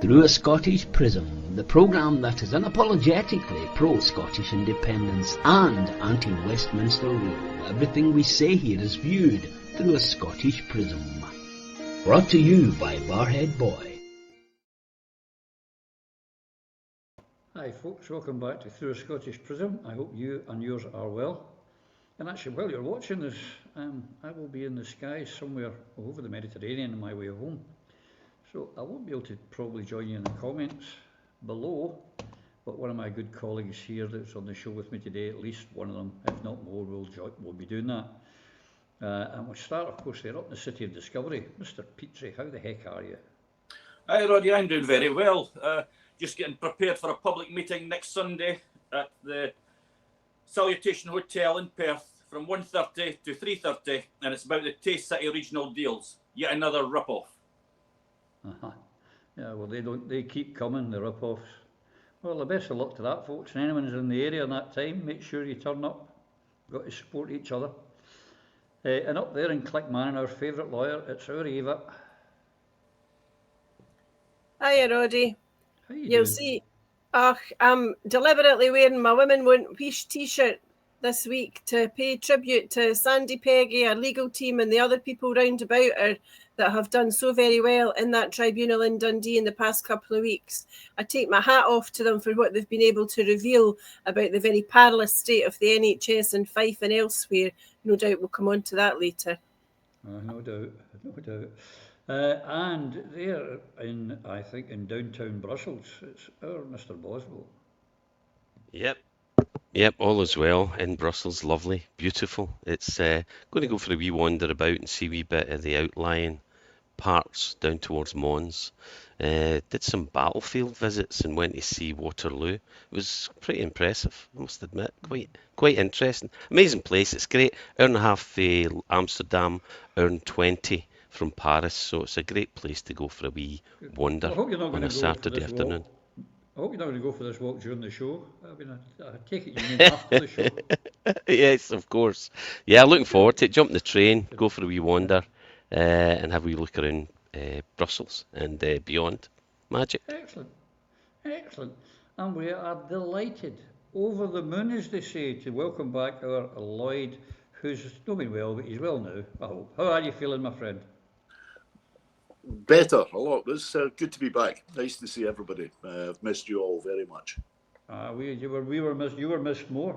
Through a Scottish Prism, the programme that is unapologetically pro-Scottish independence and anti-Westminster rule. Everything we say here is viewed through a Scottish Prism. Brought to you by Barhead Boy. Hi folks, welcome back to Through a Scottish Prism. I hope you and yours are well. And actually, while you're watching this, I will be in the skies somewhere over the Mediterranean on my way home. So I won't be able to probably join you in the comments below, but one of my good colleagues here that's on the show with me today, at least one of them, if not more, will be doing that. And we'll start, of course, there up in the City of Discovery. Mr. Petrie, how the heck are you? Hi Roddy, I'm doing very well. Just getting prepared for a public meeting next Sunday at the Salutation Hotel in Perth from 1:30 to 3:30, and it's about the Taste City regional deals. Yet another rip-off. Yeah, well, they keep coming, the rip-offs. Well, the best of luck to that, folks. And anyone who's in the area in that time, make sure you turn up. Got to support each other. And up there in Clickmannon, our favourite lawyer, it's our Eva. Hiya, Roddy. How you You'll doing? see. I'm deliberately wearing my Women Won't Peace t-shirt this week to pay tribute to Sandy Peggy, our legal team, and the other people round about her that have done so very well in that tribunal in Dundee in the past couple of weeks. I take my hat off to them for what they've been able to reveal about the very perilous state of the NHS in Fife and elsewhere. No doubt we'll come on to that later. No doubt. And there I think in downtown Brussels, it's our Mr. Boswell. Yep, all is well in Brussels. Lovely, beautiful. It's going to go for a wee wander about and see a wee bit of the outlying parts down towards Mons. Did some battlefield visits and went to see Waterloo. It was pretty impressive, I must admit. Quite interesting. Amazing place. It's great. Hour and a half for Amsterdam, hour and 20 from Paris. So it's a great place to go for a wee wander on a Saturday afternoon. I hope you're not going to go for this walk during the show. I take it you mean after the show. Yes, of course. Yeah, looking forward to it. Jump on the train, go for a wee wander, and have a wee look around Brussels and beyond. Magic. Excellent. And we are delighted, over the moon, as they say, to welcome back our Lloyd, who's not been well, but he's well now, I hope. How are you feeling, my friend? Better, a lot. It's good to be back. Nice to see everybody. I've missed you all very much. You were missed more,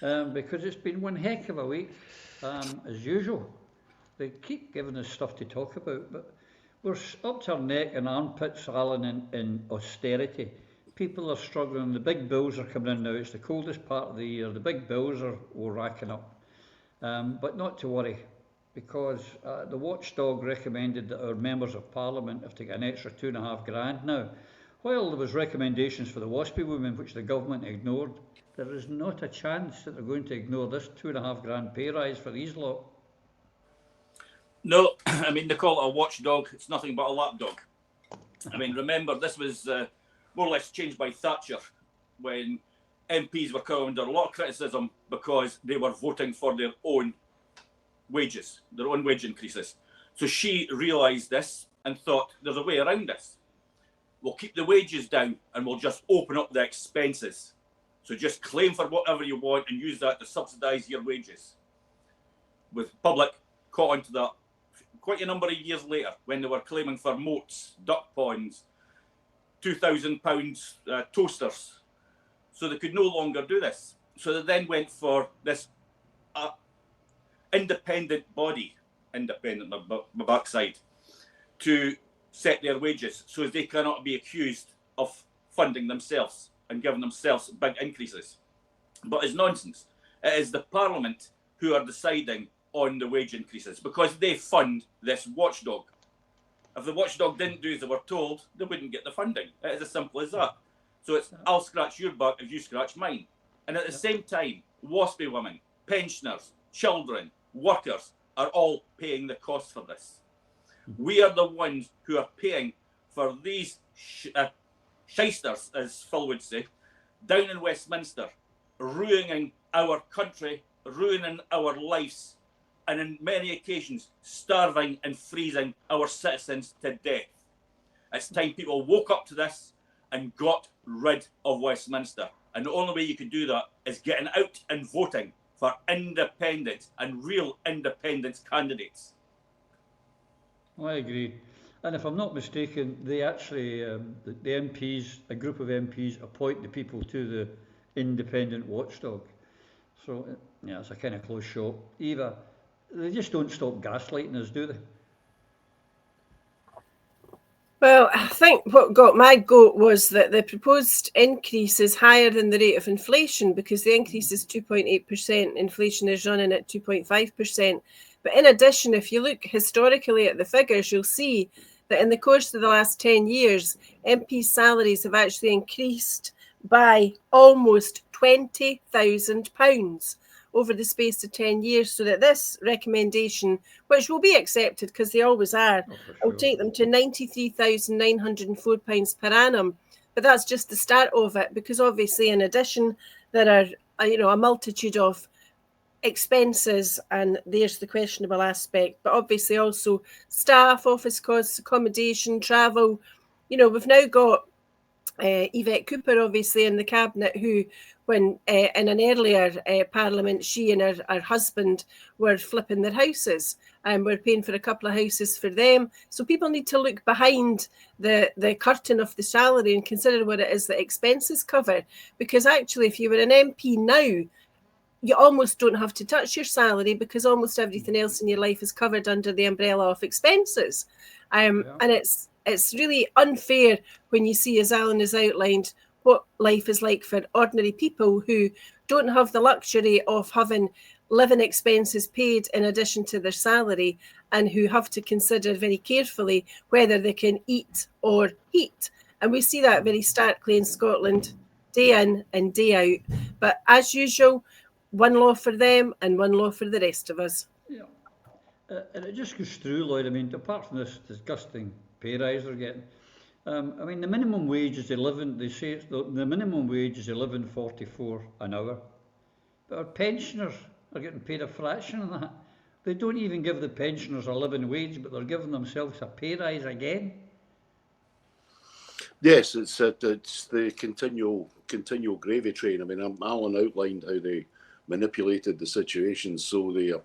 because it's been one heck of a week, as usual. They keep giving us stuff to talk about, but we're up to our neck in armpits, Alan, in austerity. People are struggling. The big bills are coming in now. It's the coldest part of the year. The big bills are racking up, but not to worry, because the watchdog recommended that our members of Parliament have to get an extra $2,500 now. While there was recommendations for the WASPy women, which the government ignored, there is not a chance that they're going to ignore this $2,500 pay rise for these lot. No, I mean, they call it a watchdog. It's nothing but a lapdog. I mean, remember, this was more or less changed by Thatcher when MPs were coming under a lot of criticism because they were voting for their own wages, their own wage increases. So she realised this and thought, there's a way around this. We'll keep the wages down and we'll just open up the expenses. So just claim for whatever you want and use that to subsidise your wages. With public caught onto that quite a number of years later when they were claiming for moats, duck ponds, £2,000 toasters. So they could no longer do this. So they then went for this independent body, independent, my backside, to set their wages so as they cannot be accused of funding themselves and giving themselves big increases. But it's nonsense. It is the Parliament who are deciding on the wage increases because they fund this watchdog. If the watchdog didn't do as they were told, they wouldn't get the funding. It is as simple as that. So it's, I'll scratch your back if you scratch mine. And at the same time, WASPy women, pensioners, children, workers are all paying the cost for this. We are the ones who are paying for these shysters, as Phil would say, down in Westminster, ruining our country, ruining our lives, and in many occasions starving and freezing our citizens to death. It's time people woke up to this and got rid of Westminster. And the only way you can do that is getting out and voting for independents and real independence candidates. I agree. And if I'm not mistaken, they actually, the MPs, a group of MPs, appoint the people to the independent watchdog. So, yeah, it's a kind of close shot. Eva, they just don't stop gaslighting us, do they? Well, I think what got my goat was that the proposed increase is higher than the rate of inflation, because the increase is 2.8%, inflation is running at 2.5%. But in addition, if you look historically at the figures, you'll see that in the course of the last 10 years, MPs' salaries have actually increased by almost £20,000 over the space of 10 years, so that this recommendation, which will be accepted because they always are, will take them to £93,904 per annum. But that's just the start of it, because obviously in addition there are a multitude of expenses, and there's the questionable aspect, but obviously also staff, office costs, accommodation, travel. We've now got Yvette Cooper, obviously, in the cabinet, who, when in an earlier parliament, she and her husband were flipping their houses, and we're paying for a couple of houses for them. So people need to look behind the curtain of the salary and consider what it is that expenses cover. Because actually, if you were an MP now, you almost don't have to touch your salary, because almost everything else in your life is covered under the umbrella of expenses. And it's really unfair when you see, as Alan has outlined, what life is like for ordinary people who don't have the luxury of having living expenses paid in addition to their salary, and who have to consider very carefully whether they can eat or heat. And we see that very starkly in Scotland, day in and day out. But as usual, one law for them and one law for the rest of us. Yeah. And it just goes through, Lloyd. I mean, apart from this disgusting pay rise they're getting, I mean, the minimum wage is 11. They say the minimum wage is 11.44 an hour, but our pensioners are getting paid a fraction of that. They don't even give the pensioners a living wage, but they're giving themselves a pay rise again. Yes, it's the continual gravy train. I mean, Alan outlined how they manipulated the situation so the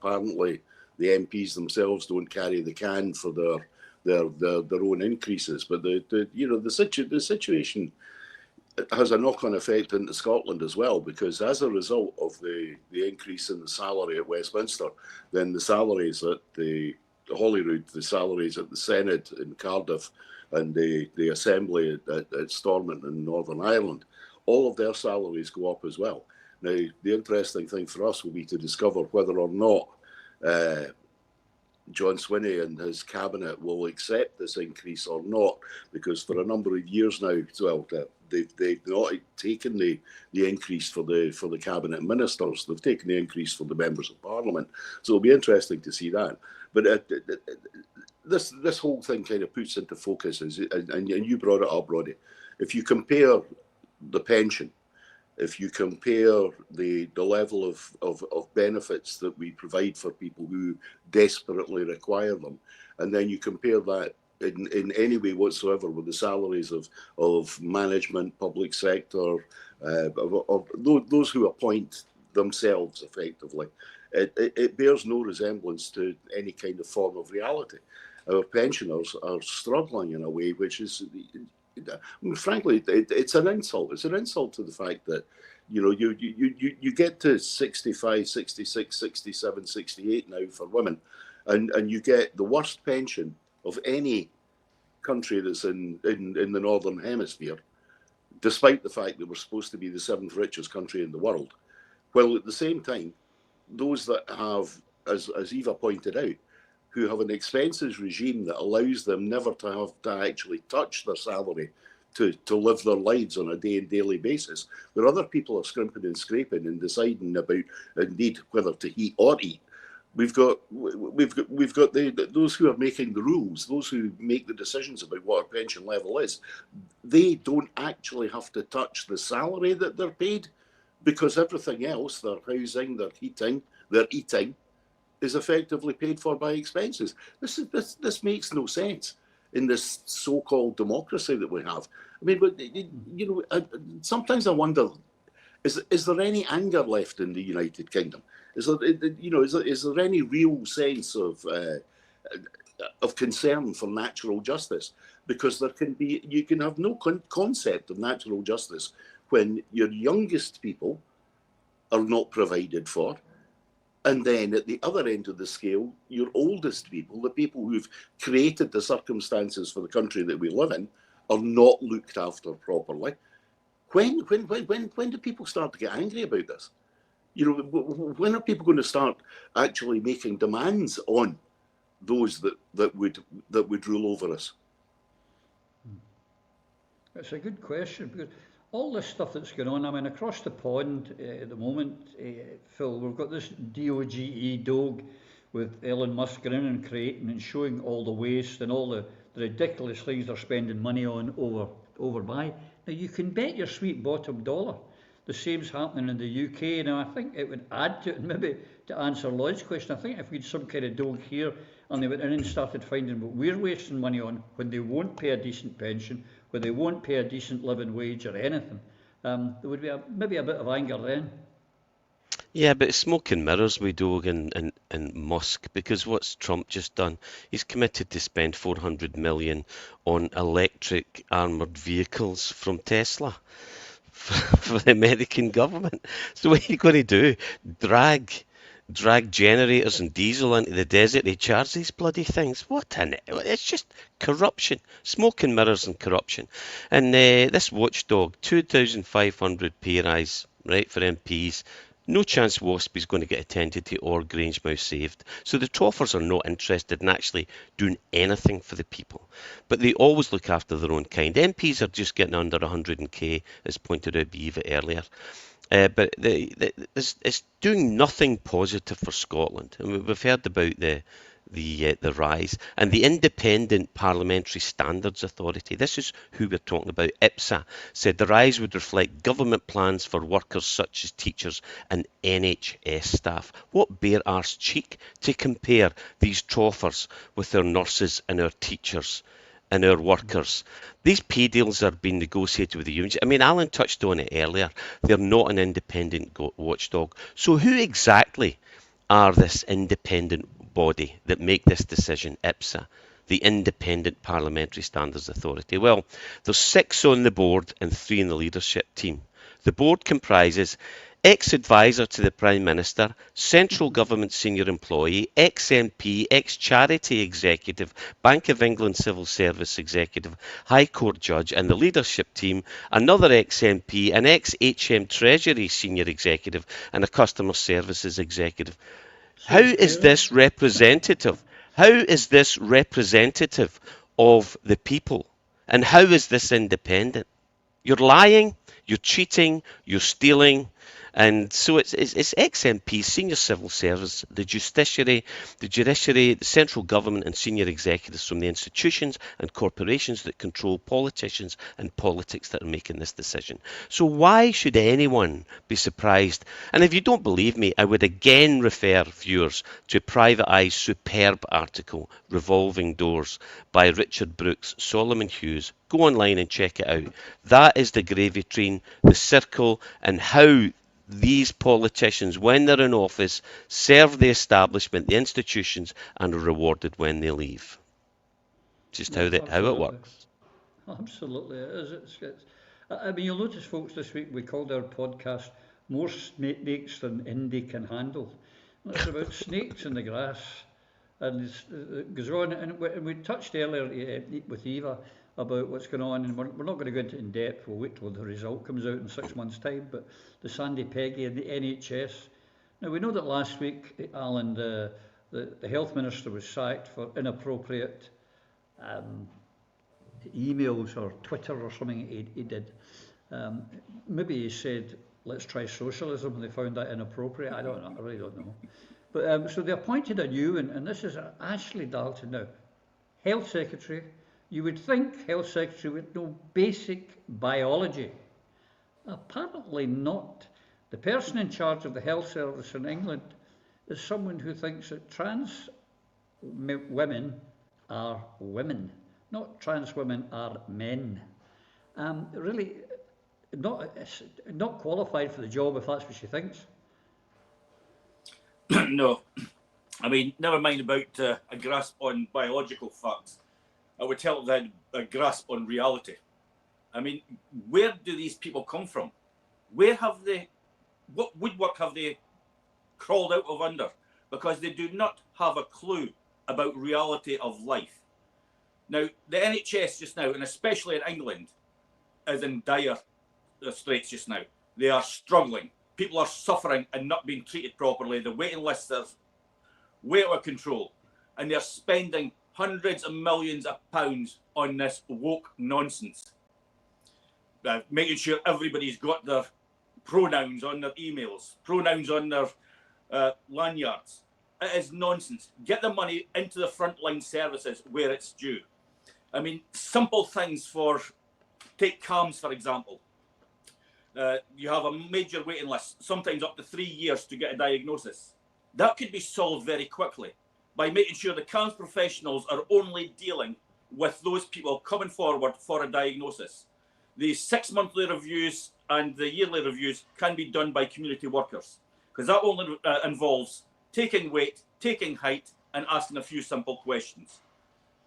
MPs themselves don't carry the can for their own increases. But the situation has a knock-on effect into Scotland as well, because as a result of the increase in the salary at Westminster, then the salaries at the Holyrood, the salaries at the Senate in Cardiff, and the Assembly at Stormont in Northern Ireland, all of their salaries go up as well. Now, the interesting thing for us will be to discover whether or not John Swinney and his cabinet will accept this increase or not, because for a number of years now, well, they've not taken the increase for the cabinet ministers. They've taken the increase for the members of Parliament. So it'll be interesting to see that. But this whole thing kind of puts into focus, and you brought it up, Roddy. If you compare the pension, if you compare the level of benefits that we provide for people who desperately require them, and then you compare that in any way whatsoever with the salaries of management, public sector, of those who appoint themselves effectively, it bears no resemblance to any kind of form of reality. Our pensioners are struggling in a way which is, I mean, frankly, it's an insult. It's an insult to the fact that, you get to 65, 66, 67, 68 now for women, and you get the worst pension of any country that's in the Northern Hemisphere, despite the fact that we're supposed to be the 7th richest country in the world. While at the same time, those that have, as Eva pointed out, who have an expenses regime that allows them never to have to actually touch their salary to live their lives on a daily basis, where other people are scrimping and scraping and deciding about, indeed, whether to heat or eat. We've got those who are making the rules, those who make the decisions about what our pension level is. They don't actually have to touch the salary that they're paid, because everything else, their housing, their heating, their eating, is effectively paid for by expenses. This makes no sense. in this so-called democracy that we have. I mean, but, you know, sometimes I wonder, is there any anger left in the United Kingdom? Is there any real sense of concern for natural justice? Because you can have no concept of natural justice when your youngest people are not provided for, and then at the other end of the scale, your oldest people, the people who've created the circumstances for the country that we live in, are not looked after properly. When do people start to get angry about this? You know, when are people going to start actually making demands on those that would rule over us? It's a good question, because all this stuff that's going on, I mean, across the pond at the moment, Phil, we've got this DOGE with Elon Musk going in and creating and showing all the waste and all the ridiculous things they're spending money on over by. Now, you can bet your sweet bottom dollar the same's happening in the UK. Now, I think it would add to it, and maybe to answer Lloyd's question, I think if we had some kind of DOGE here and they went in and started finding what we're wasting money on when they won't pay a decent pension, when they won't pay a decent living wage or anything, there would be maybe a bit of anger then. Yeah, but it's smoke and mirrors with Doge and Musk, because what's Trump just done? He's committed to spend $400 million on electric armoured vehicles from Tesla for the American government. So what are you going to do? Drag generators and diesel into the desert to charge these bloody things? It's just corruption, smoke and mirrors and corruption. And this watchdog, 2,500 pay rise, right, for MPs. No chance WASP is going to get attended to or Grangemouth saved. So the Toffers are not interested in actually doing anything for the people. But they always look after their own kind. MPs are just getting under 100k, as pointed out by Eva earlier. But it's doing nothing positive for Scotland. And we've heard about the rise and the Independent Parliamentary Standards Authority. This is who we're talking about. IPSA said the rise would reflect government plans for workers such as teachers and NHS staff. What bare-arse cheek to compare these troffers with our nurses and our teachers and our workers. These pay deals are being negotiated with the unions. I mean, Alan touched on it earlier. They're not an independent watchdog. So who exactly are this independent body that make this decision, IPSA, the Independent Parliamentary Standards Authority? Well, there's 6 on the board and 3 in the leadership team. The board comprises ex-advisor to the Prime Minister, central government senior employee, ex-MP, ex-charity executive, Bank of England civil service executive, High Court judge, and the leadership team, another ex-MP, an ex-HM Treasury senior executive, and a customer services executive. How is this representative? How is this representative of the people? And how is this independent? You're lying, you're cheating, you're stealing. And so it's ex-MPs, senior civil service, the judiciary, the central government and senior executives from the institutions and corporations that control politicians and politics that are making this decision. So why should anyone be surprised? And if you don't believe me, I would again refer viewers to Private Eye's superb article, Revolving Doors, by Richard Brooks, Solomon Hughes. Go online and check it out. That is the gravy train, the circle, and how these politicians, when they're in office, serve the establishment, the institutions, and are rewarded when they leave. Just how it works. Absolutely, it is. I mean, you'll notice, folks, this week we called our podcast "More Snakes Than Indy Can Handle." It's about snakes in the grass, and it goes on. And we touched earlier with Eva about what's going on, and we're not going to go into it in depth. We'll wait till the result comes out in 6 months' time. But the Sandy Peggy and the NHS. Now, we know that last week, Alan, the health minister was sacked for inappropriate emails or Twitter or something he did. Maybe he said, let's try socialism, and they found that inappropriate. I don't know. I really don't know. But so they appointed a new, and this is Ashley Dalton now, health secretary. You would think health secretary would know basic biology. Apparently not. The person in charge of the health service in England is someone who thinks that trans women are women. not trans women are men. Really, not qualified for the job if that's what she thinks. No. I mean, never mind about a grasp on biological facts. I would tell them a grasp on reality. I mean, where do these people come from? What woodwork have they crawled out of under? Because they do not have a clue about reality of life. Now, the NHS just now, and especially in England, is in dire straits just now. They are struggling. People are suffering and not being treated properly. The waiting lists are way out of control. And they're spending hundreds of millions of pounds on this woke nonsense. Making sure everybody's got their pronouns on their emails, pronouns on their lanyards. It is nonsense. Get the money into the frontline services where it's due. I mean, simple things take CAMS, for example. You have a major waiting list, sometimes up to 3 years to get a diagnosis. That could be solved very quickly by making sure the CAMS professionals are only dealing with those people coming forward for a diagnosis. The 6-monthly reviews and the yearly reviews can be done by community workers, because that only involves taking weight, taking height, and asking a few simple questions.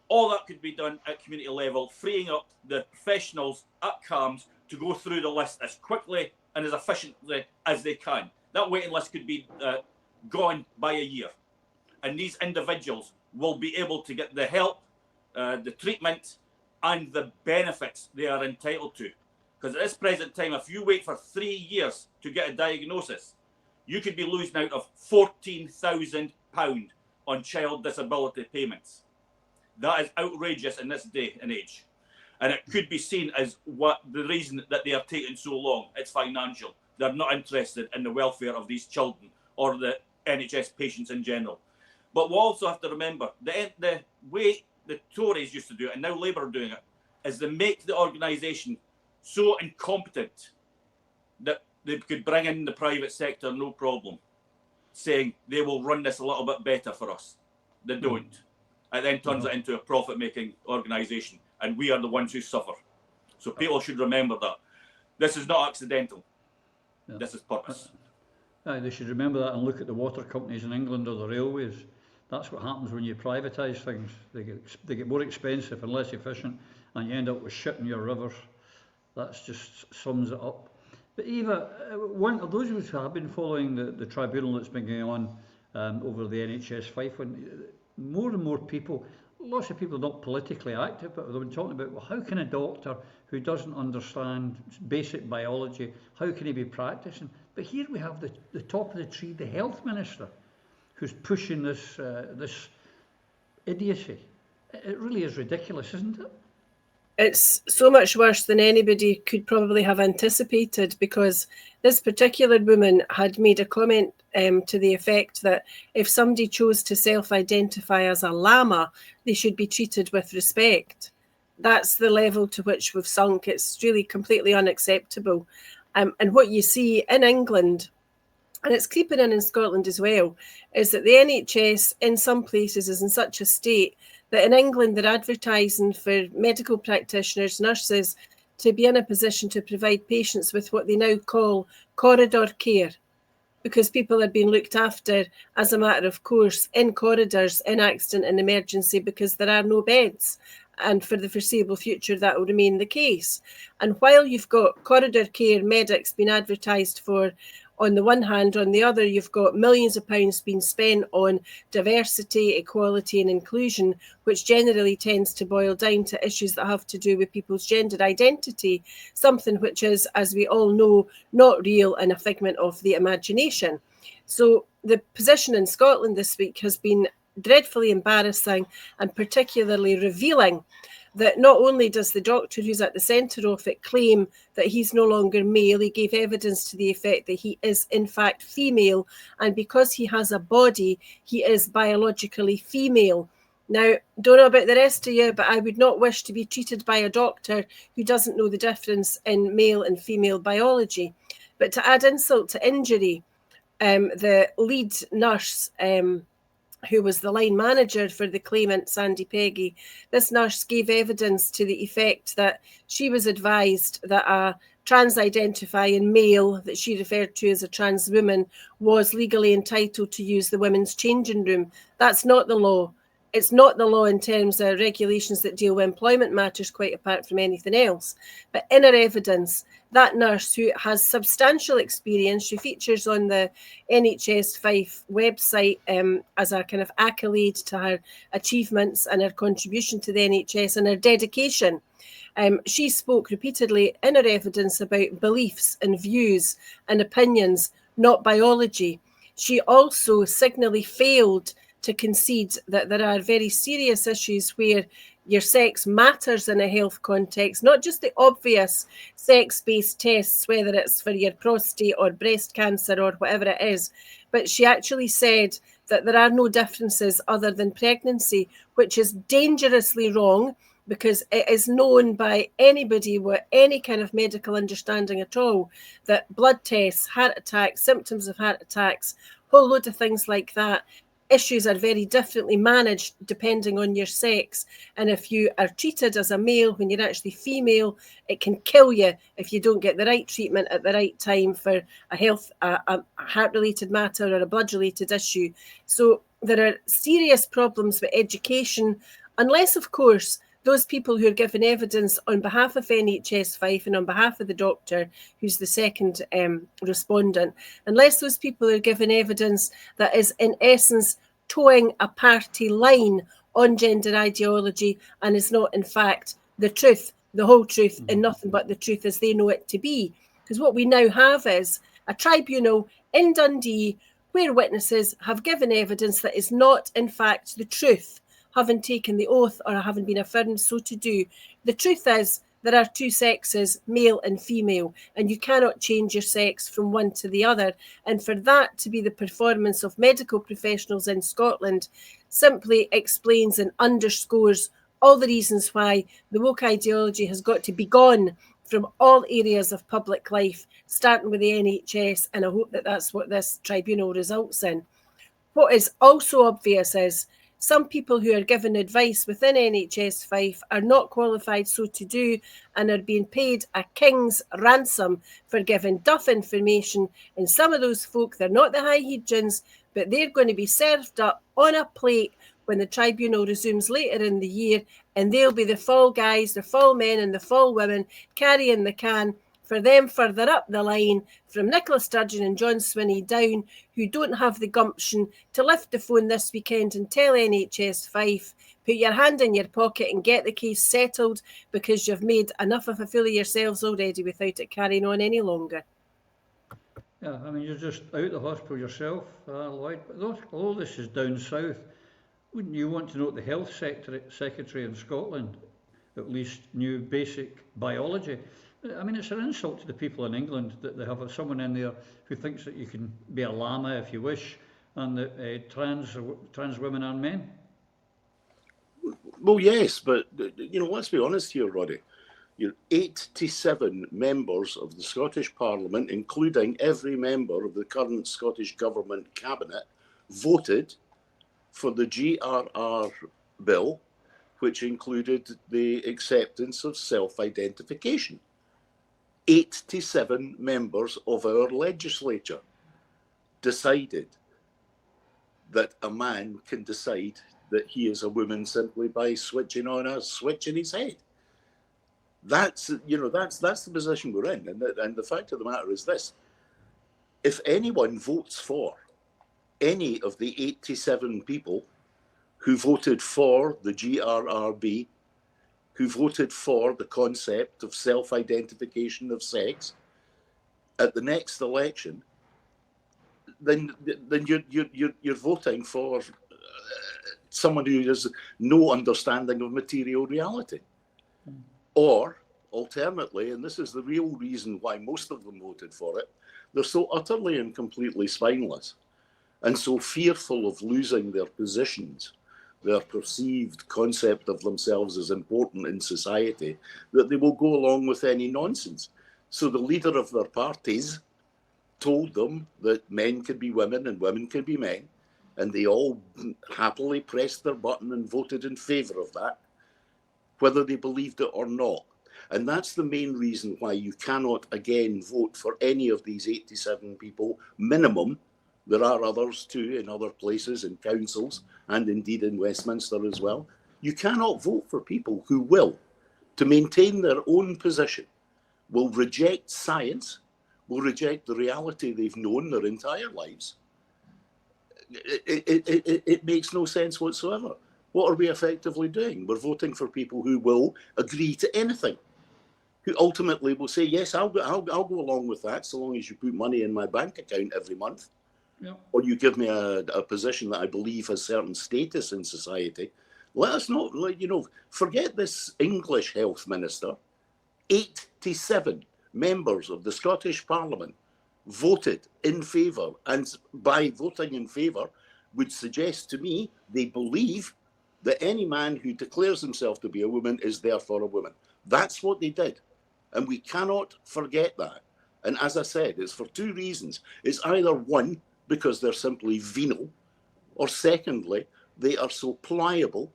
All that could be done at community level, freeing up the professionals at CAMS to go through the list as quickly and as efficiently as they can. That waiting list could be gone by a year. And these individuals will be able to get the help, the treatment, and the benefits they are entitled to. Because at this present time, if you wait for 3 years to get a diagnosis, you could be losing out of £14,000 on child disability payments. That is outrageous in this day and age. And it could be seen as the reason that they are taking so long. It's financial. They're not interested in the welfare of these children or the NHS patients in general. But we also have to remember, the way the Tories used to do it, and now Labour are doing it, is they make the organisation so incompetent that they could bring in the private sector no problem, saying they will run this a little bit better for us. They don't. It then turns it into a profit-making organisation, and we are the ones who suffer. So people should remember that. This is not accidental. Yeah. This is purpose. They should remember that and look at the water companies in England or the railways. That's what happens when you privatise things. They get more expensive and less efficient, and you end up with shit in your rivers. That just sums it up. But Eva, one of those who have been following the tribunal that's been going on over the NHS Fife one, more and more people, lots of people not politically active, but they've been talking about, well, how can a doctor who doesn't understand basic biology, how can he be practicing? But here we have the top of the tree, the health minister, who's pushing this idiocy. It really is ridiculous, isn't it? It's so much worse than anybody could probably have anticipated, because this particular woman had made a comment to the effect that if somebody chose to self-identify as a llama, they should be treated with respect. That's the level to which we've sunk. It's really completely unacceptable. And what you see in England, and it's creeping in Scotland as well, is that the NHS in some places is in such a state that in England they're advertising for medical practitioners, nurses, to be in a position to provide patients with what they now call corridor care, because people are being looked after as a matter of course in corridors, in accident and emergency, because there are no beds. And for the foreseeable future, that will remain the case. And while you've got corridor care medics being advertised for on the one hand, on the other, you've got millions of pounds being spent on diversity, equality and inclusion, which generally tends to boil down to issues that have to do with people's gender identity, something which is, as we all know, not real and a figment of the imagination. So the position in Scotland this week has been dreadfully embarrassing and particularly revealing that not only does the doctor who's at the centre of it claim that he's no longer male, he gave evidence to the effect that he is in fact female, and because he has a body, he is biologically female. Now, don't know about the rest of you, but I would not wish to be treated by a doctor who doesn't know the difference in male and female biology. But to add insult to injury, the lead nurse who was the line manager for the claimant, Sandy Peggy, this nurse gave evidence to the effect that she was advised that a trans-identifying male that she referred to as a trans woman was legally entitled to use the women's changing room. That's not the law. It's not the law in terms of regulations that deal with employment matters, quite apart from anything else. But in her evidence, that nurse, who has substantial experience, she features on the NHS Fife website as a kind of accolade to her achievements and her contribution to the NHS and her dedication. She spoke repeatedly in her evidence about beliefs and views and opinions, not biology. She also signally failed to concede that there are very serious issues where your sex matters in a health context, not just the obvious sex-based tests, whether it's for your prostate or breast cancer or whatever it is, but she actually said that there are no differences other than pregnancy, which is dangerously wrong, because it is known by anybody with any kind of medical understanding at all that blood tests, heart attacks, symptoms of heart attacks, a whole load of things like that, issues are very differently managed depending on your sex. And if you are treated as a male when you're actually female, it can kill you if you don't get the right treatment at the right time for a heart-related matter or a blood-related issue. So there are serious problems with education, unless, of course, those people who are giving evidence on behalf of NHS Fife and on behalf of the doctor, who's the second respondent, unless those people are giving evidence that is in essence towing a party line on gender ideology and is not in fact the truth, the whole truth, and nothing but the truth as they know it to be. Because what we now have is a tribunal in Dundee where witnesses have given evidence that is not in fact the truth, having taken the oath or having been affirmed so to do. The truth is there are two sexes, male and female, and you cannot change your sex from one to the other. And for that to be the performance of medical professionals in Scotland simply explains and underscores all the reasons why the woke ideology has got to be gone from all areas of public life, starting with the NHS, and I hope that that's what this tribunal results in. What is also obvious is some people who are given advice within NHS Fife are not qualified so to do and are being paid a king's ransom for giving duff information. And some of those folk, they're not the high hedgens, but they're going to be served up on a plate when the tribunal resumes later in the year, and they'll be the fall guys, the fall men and the fall women carrying the can for them further up the line, from Nicola Sturgeon and John Swinney down, who don't have the gumption to lift the phone this weekend and tell NHS Fife, put your hand in your pocket and get the case settled because you've made enough of a fool of yourselves already without it carrying on any longer. Yeah, I mean, you're just out of the hospital yourself, Lloyd. But all this is down south. Wouldn't you want to know what the health secretary in Scotland at least knew basic biology? I mean, it's an insult to the people in England that they have someone in there who thinks that you can be a llama if you wish, and that trans women are men. Well, yes, but, let's be honest here, Roddy. 87 members of the Scottish Parliament, including every member of the current Scottish Government Cabinet, voted for the GRR bill, which included the acceptance of self-identification. 87 members of our legislature decided that a man can decide that he is a woman simply by switching on a switch in his head. That's the position we're in. And the fact of the matter is this: if anyone votes for any of the 87 people who voted for the GRRB, who voted for the concept of self-identification of sex at the next election, then you're voting for someone who has no understanding of material reality. Or, alternately, and this is the real reason why most of them voted for it, they're so utterly and completely spineless and so fearful of losing their positions, their perceived concept of themselves as important in society, that they will go along with any nonsense. So the leader of their parties told them that men can be women and women can be men. and they all happily pressed their button and voted in favour of that, whether they believed it or not. And that's the main reason why you cannot again vote for any of these 87 people minimum. There are others too in other places, in councils, and indeed in Westminster as well. You cannot vote for people who will, to maintain their own position, will reject science, will reject the reality they've known their entire lives. It makes no sense whatsoever. What are we effectively doing? We're voting for people who will agree to anything, who ultimately will say, yes, I'll go along with that, so long as you put money in my bank account every month, or you give me a position that I believe has certain status in society. Let us not, forget this English health minister. 87 members of the Scottish Parliament voted in favour, and by voting in favour would suggest to me they believe that any man who declares himself to be a woman is therefore a woman. That's what they did, and we cannot forget that. And as I said, it's for two reasons. It's either one, because they're simply venal, or secondly, they are so pliable,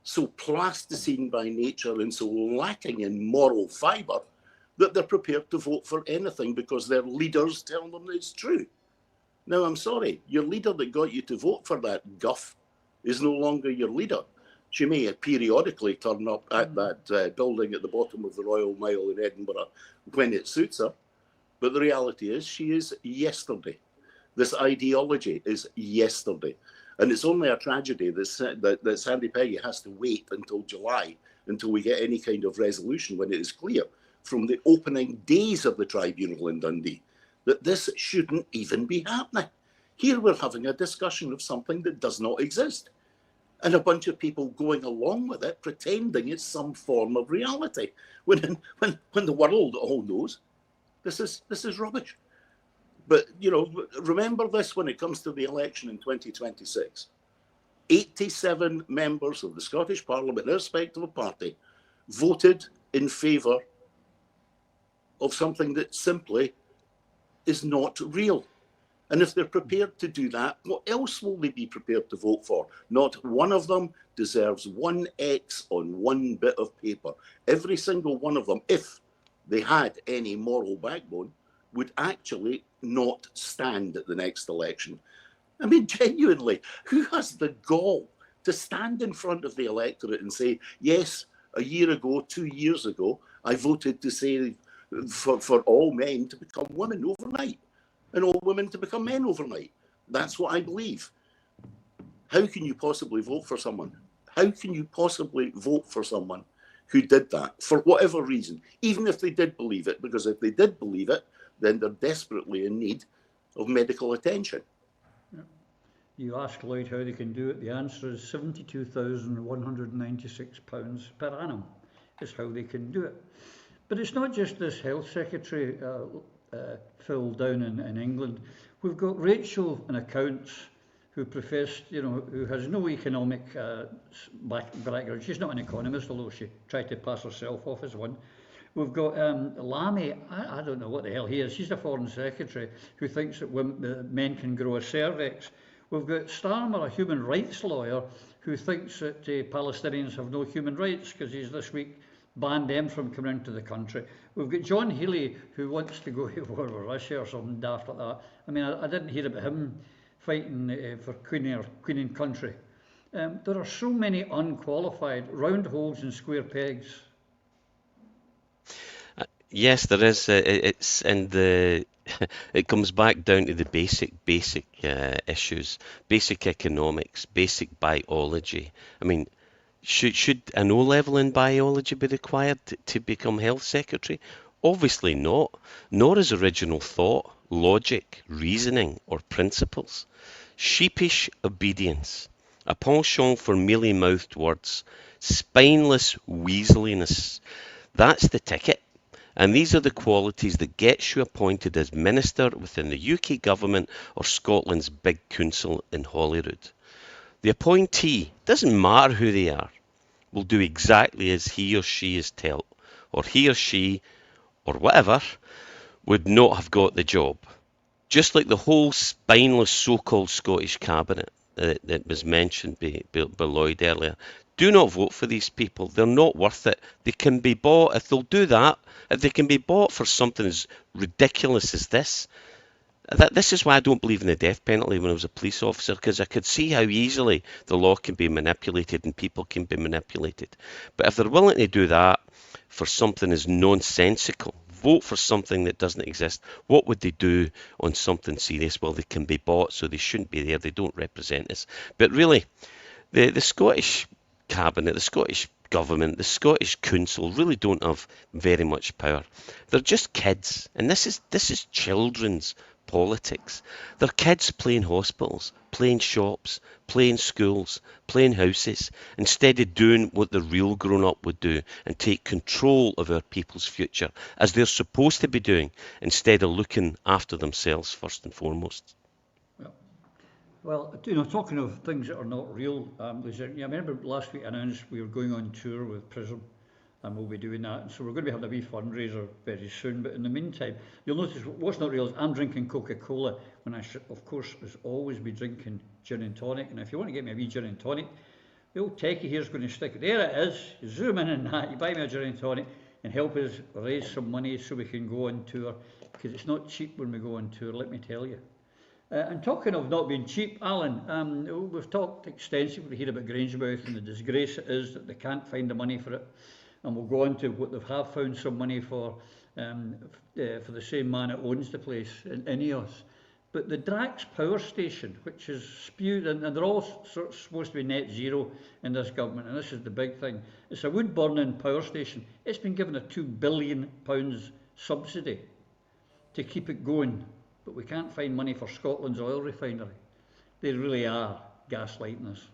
so plasticine by nature, and so lacking in moral fibre that they're prepared to vote for anything because their leaders tell them it's true. Now, I'm sorry, your leader that got you to vote for that guff is no longer your leader. She may periodically turn up at that building at the bottom of the Royal Mile in Edinburgh when it suits her, but the reality is she is yesterday. This ideology is yesterday. And it's only a tragedy that Sandy Peggy has to wait until July until we get any kind of resolution, when it is clear from the opening days of the tribunal in Dundee that this shouldn't even be happening. Here we're having a discussion of something that does not exist, and a bunch of people going along with it, pretending it's some form of reality, when the world all knows this is rubbish. But, remember this when it comes to the election in 2026. 87 members of the Scottish Parliament, irrespective of party, voted in favour of something that simply is not real. And if they're prepared to do that, what else will they be prepared to vote for? Not one of them deserves one X on one bit of paper. Every single one of them, if they had any moral backbone, would actually not stand at the next election. I mean, genuinely, who has the gall to stand in front of the electorate and say, yes, a year ago, 2 years ago, I voted to say for all men to become women overnight and all women to become men overnight. That's what I believe. How can you possibly vote for someone? How can you possibly vote for someone who did that for whatever reason, even if they did believe it? Because if they did believe it, then they're desperately in need of medical attention. You ask Lloyd how they can do it. The answer is £72,196 per annum is how they can do it. But it's not just this health secretary, Phil, down in England. We've got Rachel in accounts who professed, who has no economic background. She's not an economist, although she tried to pass herself off as one. We've got Lammy, I don't know what the hell he is. He's the Foreign Secretary who thinks that men can grow a cervix. We've got Starmer, a human rights lawyer, who thinks that Palestinians have no human rights because he's this week banned them from coming into the country. We've got John Healey, who wants to go to war with Russia or something daft like that. I mean, I didn't hear about him fighting for Queen and country. There are so many unqualified round holes and square pegs. Yes, there is. It's in the. It comes back down to the basic issues, basic economics, basic biology. I mean, should an O level in biology be required to become health secretary? Obviously not. Nor is original thought, logic, reasoning, or principles. Sheepish obedience, a penchant for mealy-mouthed words, spineless weaseliness. That's the ticket. And these are the qualities that gets you appointed as minister within the UK government or Scotland's big council in Holyrood. The appointee, doesn't matter who they are, will do exactly as he or she is told, or he or she, or whatever, would not have got the job. Just like the whole spineless so-called Scottish cabinet. that was mentioned by Lloyd earlier. Do not vote for these people. They're not worth it. They can be bought, if they'll do that, if they can be bought for something as ridiculous as this. This is why I don't believe in the death penalty when I was a police officer, because I could see how easily the law can be manipulated and people can be manipulated. But if they're willing to do that for something as nonsensical, vote for something that doesn't exist, what would they do on something serious? Well, they can be bought, so they shouldn't be there. They don't represent us. But really, the Scottish Cabinet, the Scottish Government, the Scottish Council really don't have very much power. They're just kids, and this is children's politics. They're kids playing hospitals, playing shops, playing schools, playing houses, instead of doing what the real grown-up would do and take control of our people's future, as they're supposed to be doing, instead of looking after themselves first and foremost. Well, talking of things that are not real, Lisa, I remember last week I announced we were going on tour with Prism, and we'll be doing that. And so we're going to be having a wee fundraiser very soon. But in the meantime, you'll notice what's not real is I'm drinking Coca-Cola when I should, of course, always be drinking gin and tonic. And if you want to get me a wee gin and tonic, the old techie here is going to stick it. There it is. You zoom in and that. You buy me a gin and tonic and help us raise some money so we can go on tour. Because it's not cheap when we go on tour, let me tell you. And talking of not being cheap, Alan, we've talked extensively here about Grangemouth and the disgrace it is that they can't find the money for it. And we'll go on to what they have found some money for the same man that owns the place in Ineos. But the Drax Power Station, which is spewed, and they're all sort of supposed to be net zero in this government, and this is the big thing. It's a wood-burning power station. It's been given a £2 billion subsidy to keep it going, but we can't find money for Scotland's oil refinery. They really are gaslighting us.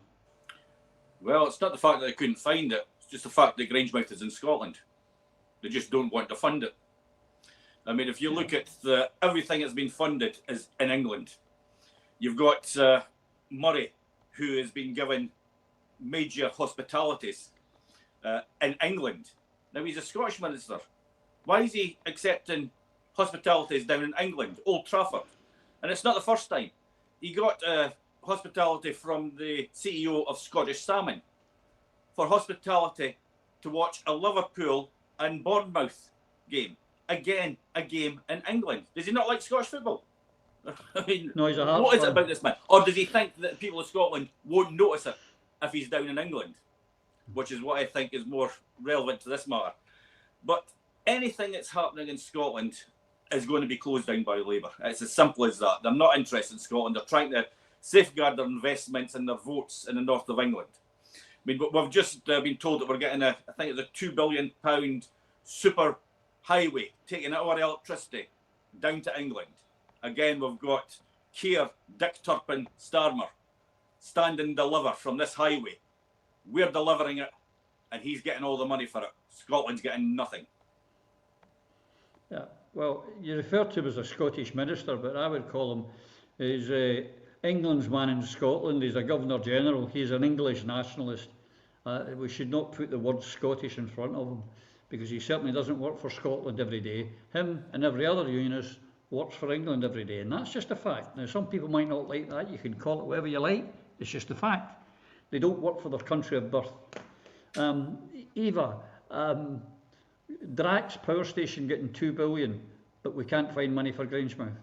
Well, it's not the fact that they couldn't find it. It's just the fact that Grangemouth is in Scotland. They just don't want to fund it. I mean, if you look at everything that's been funded is in England. You've got Murray, who has been given major hospitalities in England. Now, he's a Scottish minister. Why is he accepting hospitalities down in England, Old Trafford? And it's not the first time. He got hospitality from the CEO of Scottish Salmon for hospitality to watch a Liverpool and Bournemouth game. Again, a game in England. Does he not like Scottish football? I mean, no, he's a what is it about this man? Or does he think that people of Scotland won't notice it if he's down in England? Which is what I think is more relevant to this matter. But anything that's happening in Scotland is going to be closed down by Labour. It's as simple as that. They're not interested in Scotland. They're trying to safeguard their investments and their votes in the north of England. I mean, we've just been told that we're getting I think it's a £2 billion super highway, taking our electricity down to England. Again, we've got Keir, Dick Turpin, Starmer stand and deliver from this highway. We're delivering it, and he's getting all the money for it. Scotland's getting nothing. Yeah, well, you refer to him as a Scottish minister, but I would call him he's England's man in Scotland. He's a Governor General. He's an English nationalist. We should not put the word Scottish in front of him, because he certainly doesn't work for Scotland every day. Him and every other unionist works for England every day, and that's just a fact. Now, some people might not like that. You can call it whatever you like. It's just a fact. They don't work for their country of birth. Eva, Drax Power Station getting $2 billion, but we can't find money for Grangemouth.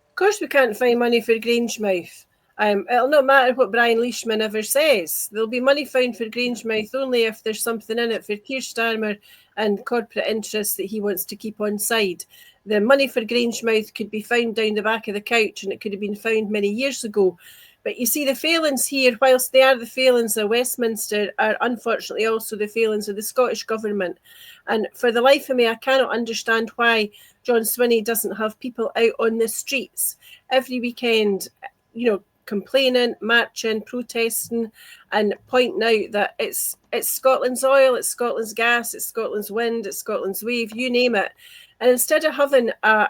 Of course we can't find money for Grangemouth. It'll not matter what Brian Leishman ever says. There'll be money found for Grangemouth only if there's something in it for Keir Starmer and corporate interests that he wants to keep on side. The money for Grangemouth could be found down the back of the couch, and it could have been found many years ago. But you see, the failings here, whilst they are the failings of Westminster, are unfortunately also the failings of the Scottish Government. And for the life of me, I cannot understand why John Swinney doesn't have people out on the streets every weekend, complaining, marching, protesting, and pointing out that it's Scotland's oil, it's Scotland's gas, it's Scotland's wind, it's Scotland's wave, you name it. And instead of having a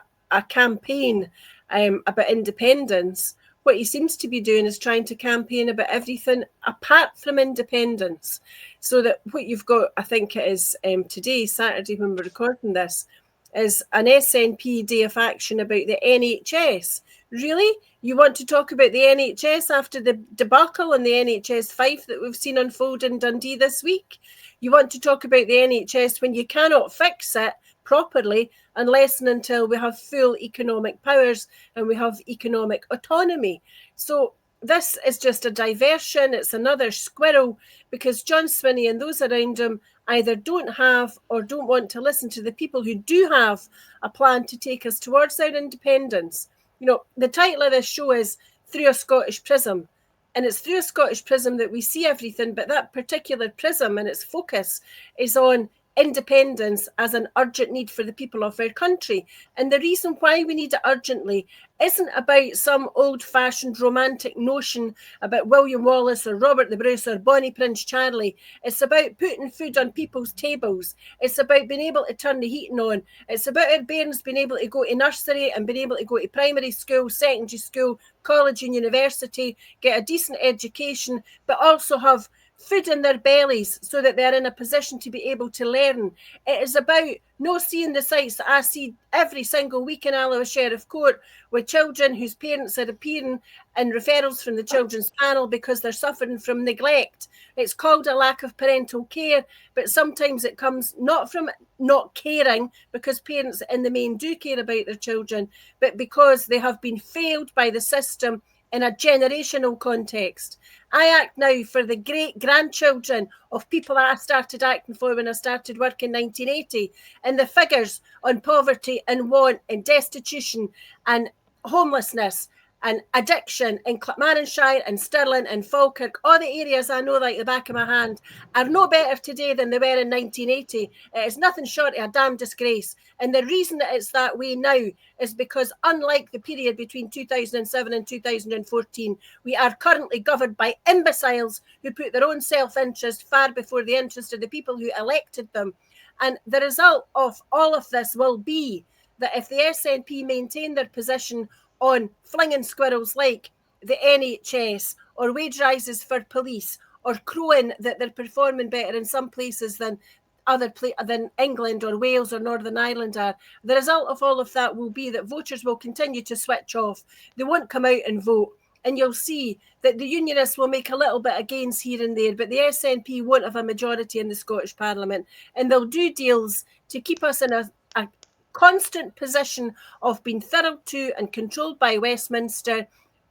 campaign about independence, what he seems to be doing is trying to campaign about everything apart from independence. So that what you've got, I think it is today, Saturday, when we're recording this, is an SNP day of action about the NHS. Really? You want to talk about the NHS after the debacle on the NHS 5 that we've seen unfold in Dundee this week? You want to talk about the NHS when you cannot fix it properly unless and until we have full economic powers and we have economic autonomy. So this is just a diversion. It's another squirrel, because John Swinney and those around him either don't have or don't want to listen to the people who do have a plan to take us towards our independence. You know, the title of this show is Through a Scottish Prism. And it's through a Scottish prism that we see everything, but that particular prism and its focus is on independence as an urgent need for the people of our country. And the reason why we need it urgently isn't about some old-fashioned romantic notion about William Wallace or Robert the Bruce or Bonnie Prince Charlie. It's about putting food on people's tables. It's about being able to turn the heating on. It's about our bairns being able to go to nursery and being able to go to primary school, secondary school, college and university, get a decent education, but also have food in their bellies so that they're in a position to be able to learn. It is about not seeing the sights that I see every single week in Alloa Sheriff Court with children whose parents are appearing in referrals from the children's panel because they're suffering from neglect. It's called a lack of parental care, but sometimes it comes not from not caring, because parents in the main do care about their children, but because they have been failed by the system in a generational context. I act now for the great grandchildren of people that I started acting for when I started work in 1980, and the figures on poverty and want and destitution and homelessness and addiction in Clackmannanshire and Stirling and Falkirk, all the areas I know like the back of my hand, are no better today than they were in 1980. It is nothing short of a damn disgrace. And the reason that it's that way now is because, unlike the period between 2007 and 2014, we are currently governed by imbeciles who put their own self-interest far before the interest of the people who elected them. And the result of all of this will be that if the SNP maintain their position on flinging squirrels like the NHS or wage rises for police or crowing that they're performing better in some places than than England or Wales or Northern Ireland are, the result of all of that will be that voters will continue to switch off. They won't come out and vote. And you'll see that the Unionists will make a little bit of gains here and there, but the SNP won't have a majority in the Scottish Parliament. And they'll do deals to keep us in a constant position of being throttled to and controlled by Westminster,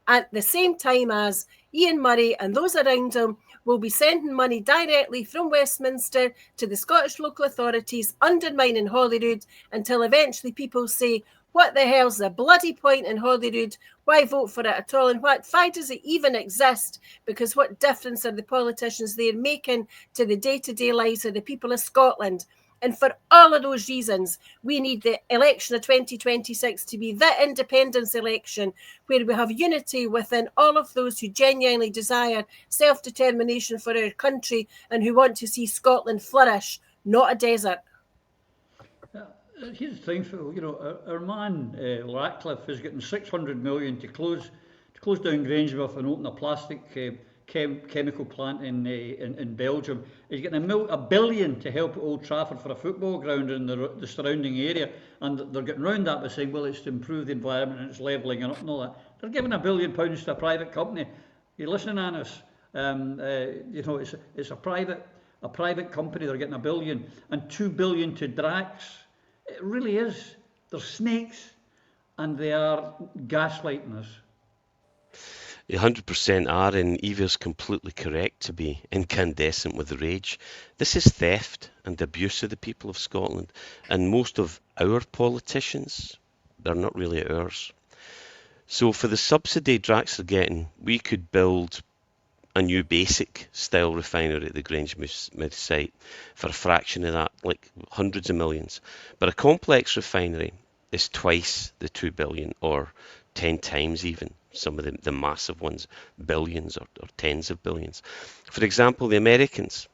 at the same time as Ian Murray and those around him will be sending money directly from Westminster to the Scottish local authorities, undermining Holyrood, until eventually people say, what the hell's the bloody point in Holyrood? Why vote for it at all? And why does it even exist? Because what difference are the politicians there making to the day-to-day lives of the people of Scotland? And for all of those reasons, we need the election of 2026 to be the independence election where we have unity within all of those who genuinely desire self-determination for our country and who want to see Scotland flourish, not a desert. Here's the thing, Phil. You know, our man Ratcliffe is getting 600 million to close down Grangemouth and open a plastic chemical plant in Belgium. He's getting $1 billion to help Old Trafford for a football ground in the surrounding area, and they're getting round that by saying, well, it's to improve the environment and it's levelling up and all that. They're giving £1 billion to a private company. You're listening, Annis? You know, it's a private company. They're getting $1 billion, and $2 billion to Drax. It really is. They're snakes, and they are gaslighting us. 100% are, and Eva's completely correct to be incandescent with rage. This is theft and abuse of the people of Scotland, and most of our politicians, they're not really ours. So for the subsidy Drax are getting, we could build a new basic style refinery at the Grangemouth site for a fraction of that, like hundreds of millions. But a complex refinery is twice the 2 billion, or 10 times even. Some of the massive ones, billions or tens of billions. For example, the Americans,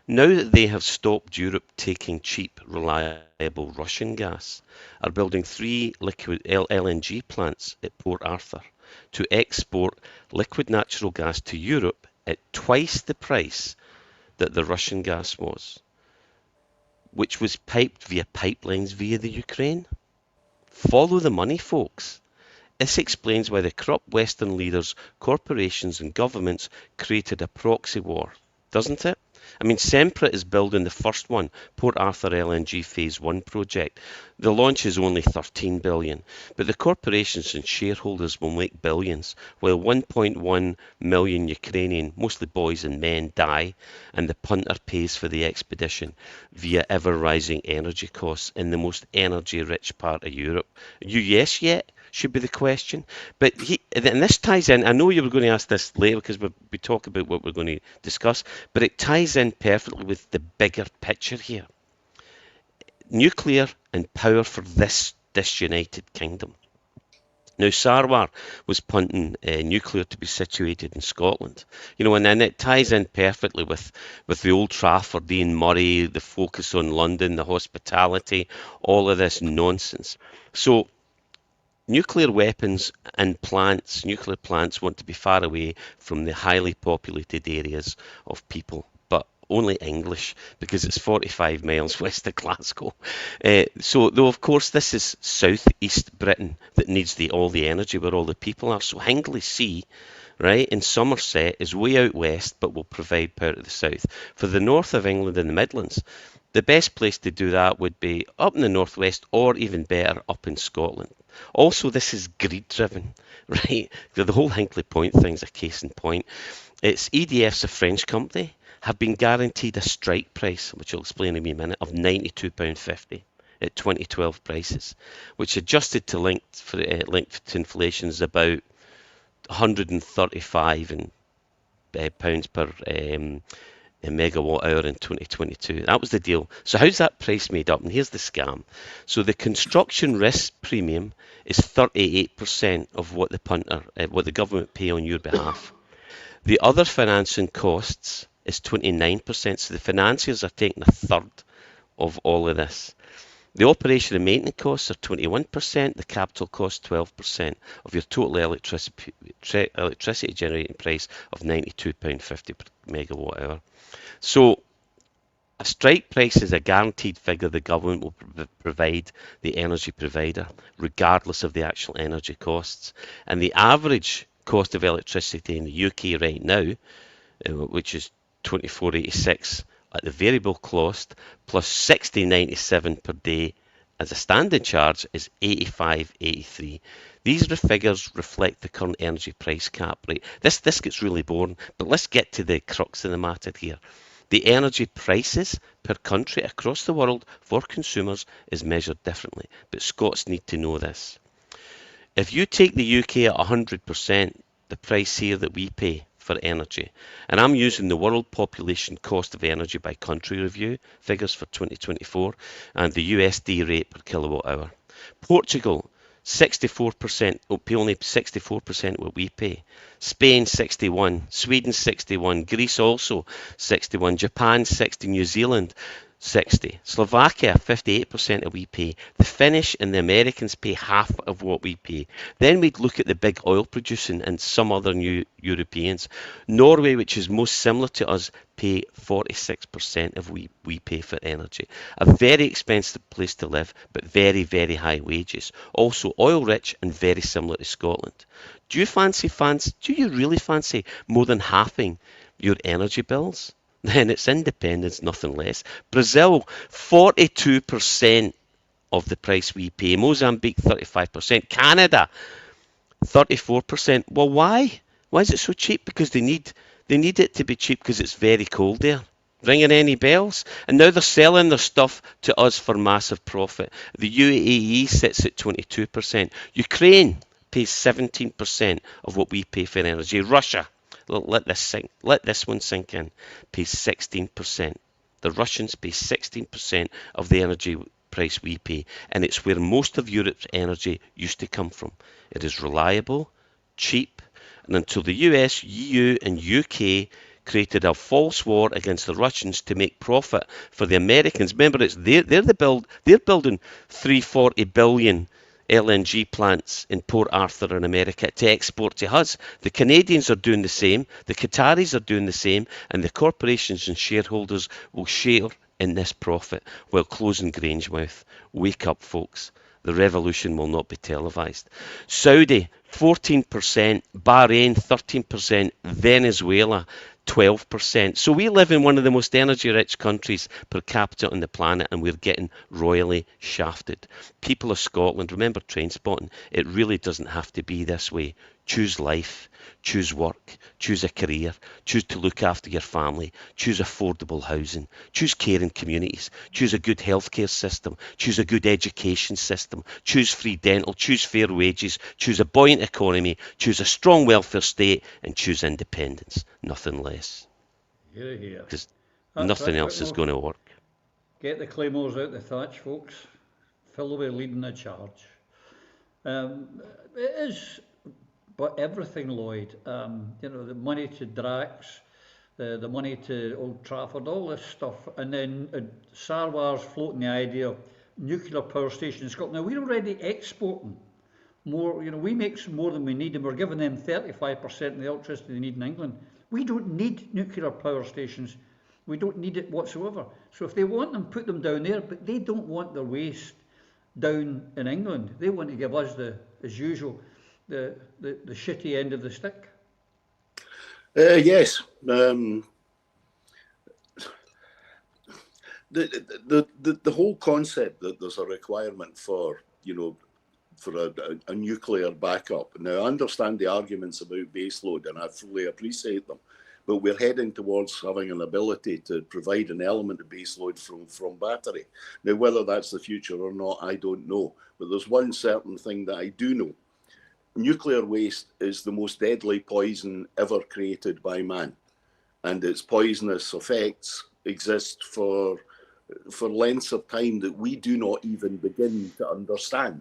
now that they have stopped Europe taking cheap, reliable Russian gas, are building 3 liquid LNG plants at Port Arthur to export liquid natural gas to Europe at twice the price that the Russian gas was. which was piped via pipelines via the Ukraine. Follow the money, folks. This explains why the corrupt Western leaders, corporations and governments created a proxy war, doesn't it? I mean, Sempra is building the first one, Port Arthur LNG Phase 1 project. The launch is only $13 billion, but the corporations and shareholders will make billions, while 1.1 million Ukrainian, mostly boys and men, die, and the punter pays for the expedition via ever-rising energy costs in the most energy-rich part of Europe. US yet? Should be the question. But and this ties in, I know you were going to ask this later because we talk about what we're going to discuss, but it ties in perfectly with the bigger picture here. Nuclear and power for this disunited kingdom. Now, Sarwar was punting nuclear to be situated in Scotland, you know, and then it ties in perfectly with the Old Trafford, Ian Murray, the focus on London, the hospitality, all of this nonsense. So, nuclear weapons and nuclear plants want to be far away from the highly populated areas of people, but only English because it's 45 miles west of Glasgow. So, though of course this is southeast Britain that needs all the energy where all the people are. So Hingley C, right, in Somerset is way out west but will provide power to the south. For the north of England and the Midlands, the best place to do that would be up in the northwest or even better up in Scotland. Also, this is greed-driven, right? The whole Hinkley Point thing's a case in point. It's EDF's a French company, have been guaranteed a strike price, which I'll explain in a minute, of £92.50 at 2012 prices, which adjusted to linked to inflation is about 135 pounds per a megawatt hour in 2022. That was the deal. So how's that price made up? And here's the scam. So the construction risk premium is 38% of what the government pay on your behalf. The other financing costs is 29%. So the financiers are taking a third of all of this. The operation and maintenance costs are 21%, the capital cost 12% of your total electricity generating price of £92.50 per megawatt hour. So a strike price is a guaranteed figure the government will provide the energy provider, regardless of the actual energy costs. And the average cost of electricity in the UK right now, which is £24.86 at the variable cost, plus £60.97 per day as a standing charge, is £85.83. These figures reflect the current energy price cap rate. This gets really boring, but let's get to the crux of the matter here. The energy prices per country across the world for consumers is measured differently, but Scots need to know this. If you take the UK at 100%, the price here that we pay for energy, and I'm using the World Population Cost of Energy by Country Review figures for 2024 and the USD rate per kilowatt hour. Portugal, 64%, only 64% what we pay. Spain 61, Sweden 61, Greece also 61, Japan 60, New Zealand 60, Slovakia 58% of we pay. The Finnish and the Americans pay half of what we pay. Then we'd look at the big oil producing and some other new Europeans. Norway, which is most similar to us, pay 46% of we pay for energy. A very expensive place to live, but very, very high wages. Also oil rich and very similar to Scotland. Do you really fancy more than halving your energy bills? Then it's independence, nothing less. Brazil, 42% of the price we pay. Mozambique, 35%. Canada, 34%. Well, why? Why is it so cheap? Because they need it to be cheap because it's very cold there. Ringing any bells? And now they're selling their stuff to us for massive profit. The UAE sits at 22%. Ukraine pays 17% of what we pay for energy. Russia, let this one sink in, pays 16%. The Russians pay 16% of the energy price we pay, and it's where most of Europe's energy used to come from. It is reliable, cheap, and until the US, EU and UK created a false war against the Russians to make profit for the Americans. Remember, they're building 340 billion LNG plants in Port Arthur in America to export to us. The Canadians are doing the same, the Qataris are doing the same, and the corporations and shareholders will share in this profit while closing Grangemouth. Wake up, folks. The revolution will not be televised. Saudi, 14%, Bahrain, 13%, Venezuela, 12%. So we live in one of the most energy-rich countries per capita on the planet, and we're getting royally shafted. People of Scotland, remember Trainspotting, it really doesn't have to be this way. Choose life, choose work, choose a career, choose to look after your family, choose affordable housing, choose caring communities, choose a good healthcare system, choose a good education system, choose free dental, choose fair wages, choose a buoyant economy, choose a strong welfare state, and choose independence. Nothing less. Hear, hear. Because That's nothing right, else is Whitmore. going to work. Get the claymores out the thatch, folks. Phil will be leading the charge. It is, but everything, Lloyd. The money to Drax, the money to Old Trafford, all this stuff, and then Sarwar's floating the idea of nuclear power station in Scotland. Now we're already exporting more. We make more than we need, and we're giving them 35% of the electricity they need in England. We don't need nuclear power stations. We don't need it whatsoever. So if they want them, put them down there. But they don't want their waste down in England. They want to give us as usual, the shitty end of the stick. Yes. The whole concept that there's a requirement for a nuclear backup. Now, I understand the arguments about baseload, and I fully appreciate them, but we're heading towards having an ability to provide an element of baseload from battery. Now, whether that's the future or not, I don't know. But there's one certain thing that I do know. Nuclear waste is the most deadly poison ever created by man, and its poisonous effects exist for lengths of time that we do not even begin to understand.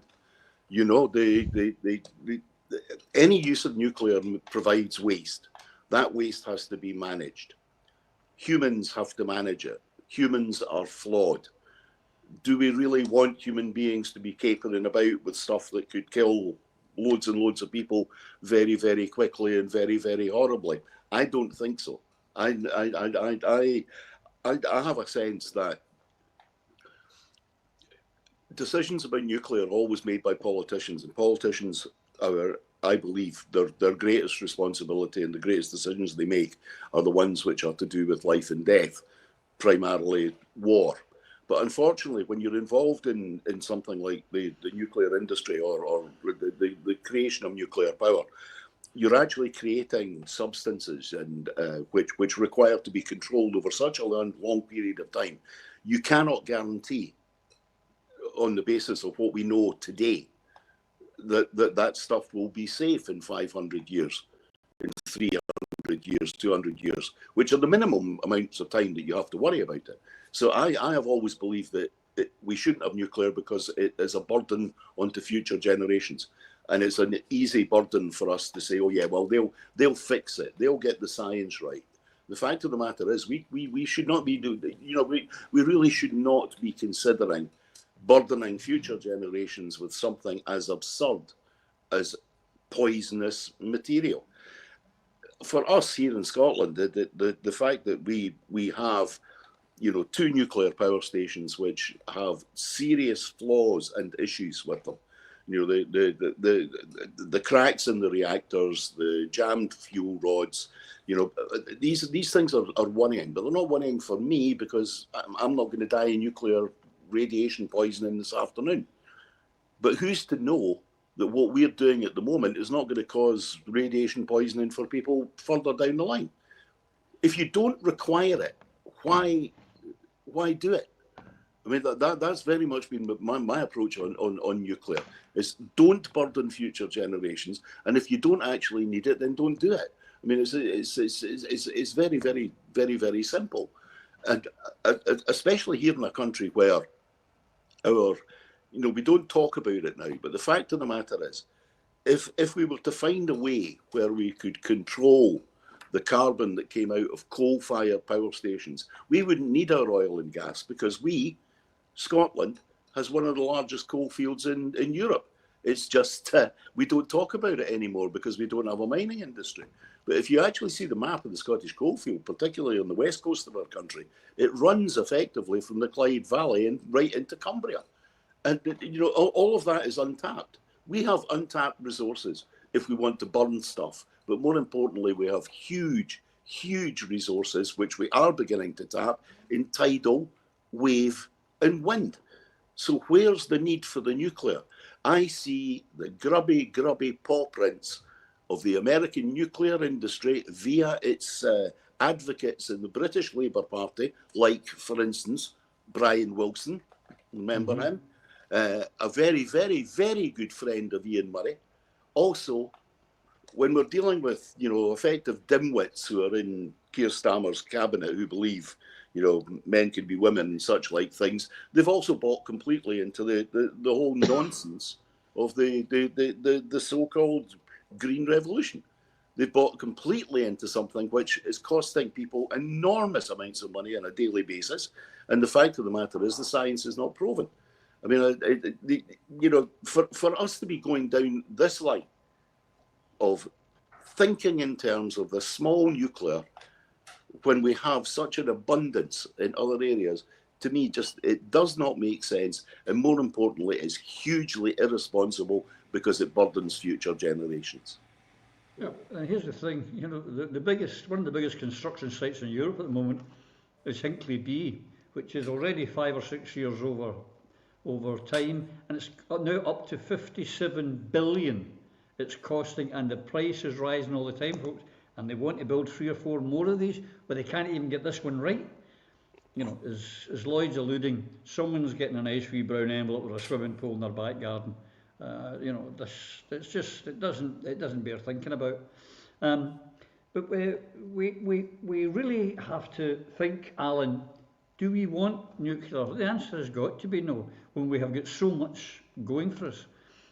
Any use of nuclear provides waste. That waste has to be managed. Humans have to manage it. Humans are flawed. Do we really want human beings to be capering about with stuff that could kill loads and loads of people very, very quickly and very, very horribly? I don't think so. I have a sense that decisions about nuclear are always made by politicians, and politicians are, I believe, their greatest responsibility and the greatest decisions they make are the ones which are to do with life and death, primarily war. But unfortunately, when you're involved in something like the nuclear industry or the creation of nuclear power, you're actually creating substances and which require to be controlled over such a long period of time. You cannot guarantee, on the basis of what we know today, that stuff will be safe in 500 years, in 300 years, 200 years, which are the minimum amounts of time that you have to worry about it. So I have always believed that we shouldn't have nuclear because it is a burden onto future generations. And it's an easy burden for us to say, oh yeah, well, they'll fix it. They'll get the science right. The fact of the matter is we should not be doing, we really should not be considering burdening future generations with something as absurd as poisonous material. For us here in Scotland, the fact that we have, two nuclear power stations which have serious flaws and issues with them, the cracks in the reactors, the jammed fuel rods, these things are worrying, but they're not worrying for me because I'm not going to die in nuclear radiation poisoning this afternoon. But who's to know that what we're doing at the moment is not going to cause radiation poisoning for people further down the line? If you don't require it, why do it? I mean, that's very much been my approach on nuclear, is don't burden future generations, and if you don't actually need it, then don't do it. I mean, it's very, very, very, very simple. And especially here in a country where we don't talk about it now, but the fact of the matter is, if we were to find a way where we could control the carbon that came out of coal-fired power stations, we wouldn't need our oil and gas because Scotland, has one of the largest coal fields in Europe. It's just we don't talk about it anymore because we don't have a mining industry. But if you actually see the map of the Scottish coalfield, particularly on the west coast of our country, it runs effectively from the Clyde Valley and right into Cumbria. And, you know, all of that is untapped. We have untapped resources if we want to burn stuff. But more importantly, we have huge, huge resources, which we are beginning to tap in tidal, wave, and wind. So where's the need for the nuclear? I see the grubby paw prints of the American nuclear industry via its advocates in the British Labour Party, like, for instance, Brian Wilson, remember him? A very, very, very good friend of Ian Murray. Also, when we're dealing with, you know, effective dimwits who are in Keir Starmer's cabinet who believe, you know, men can be women and such like things, they've also bought completely into the whole nonsense of the so-called Green Revolution. They've bought completely into something which is costing people enormous amounts of money on a daily basis. And the fact of the matter is the science is not proven. I mean, you know, for us to be going down this line of thinking in terms of the small nuclear when we have such an abundance in other areas, to me, just it does not make sense. And more importantly, is hugely irresponsible because it burdens future generations. Yeah, and here's the thing, you know, one of the biggest construction sites in Europe at the moment is Hinkley B, which is already 5 or 6 years over time, and it's now up to 57 billion it's costing, and the price is rising all the time, folks, and they want to build 3 or 4 more of these, but they can't even get this one right. You know, as Lloyd's alluding, someone's getting a nice wee brown envelope with a swimming pool in their back garden. You know, it doesn't bear thinking about. But we really have to think, Alan, do we want nuclear? The answer has got to be no, when we have got so much going for us.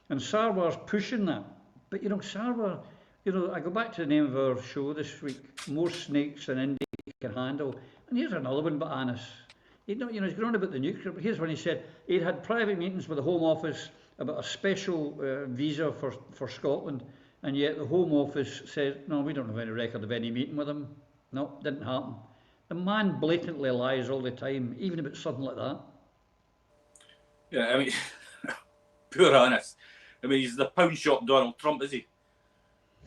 And Sarwar's pushing that. But, you know, Sarwar, you know, I go back to the name of our show this week, More Snakes Than Indy Can Handle. And here's another one, but Annis. You know, he's going on about the nuclear, but here's when he said he'd had private meetings with the Home Office about a special visa for Scotland, and yet the Home Office said, no, we don't have any record of any meeting with him. No, didn't happen. The man blatantly lies all the time, even about something like that. Yeah, I mean, poor Annis. I mean, he's the pound shop Donald Trump, is he?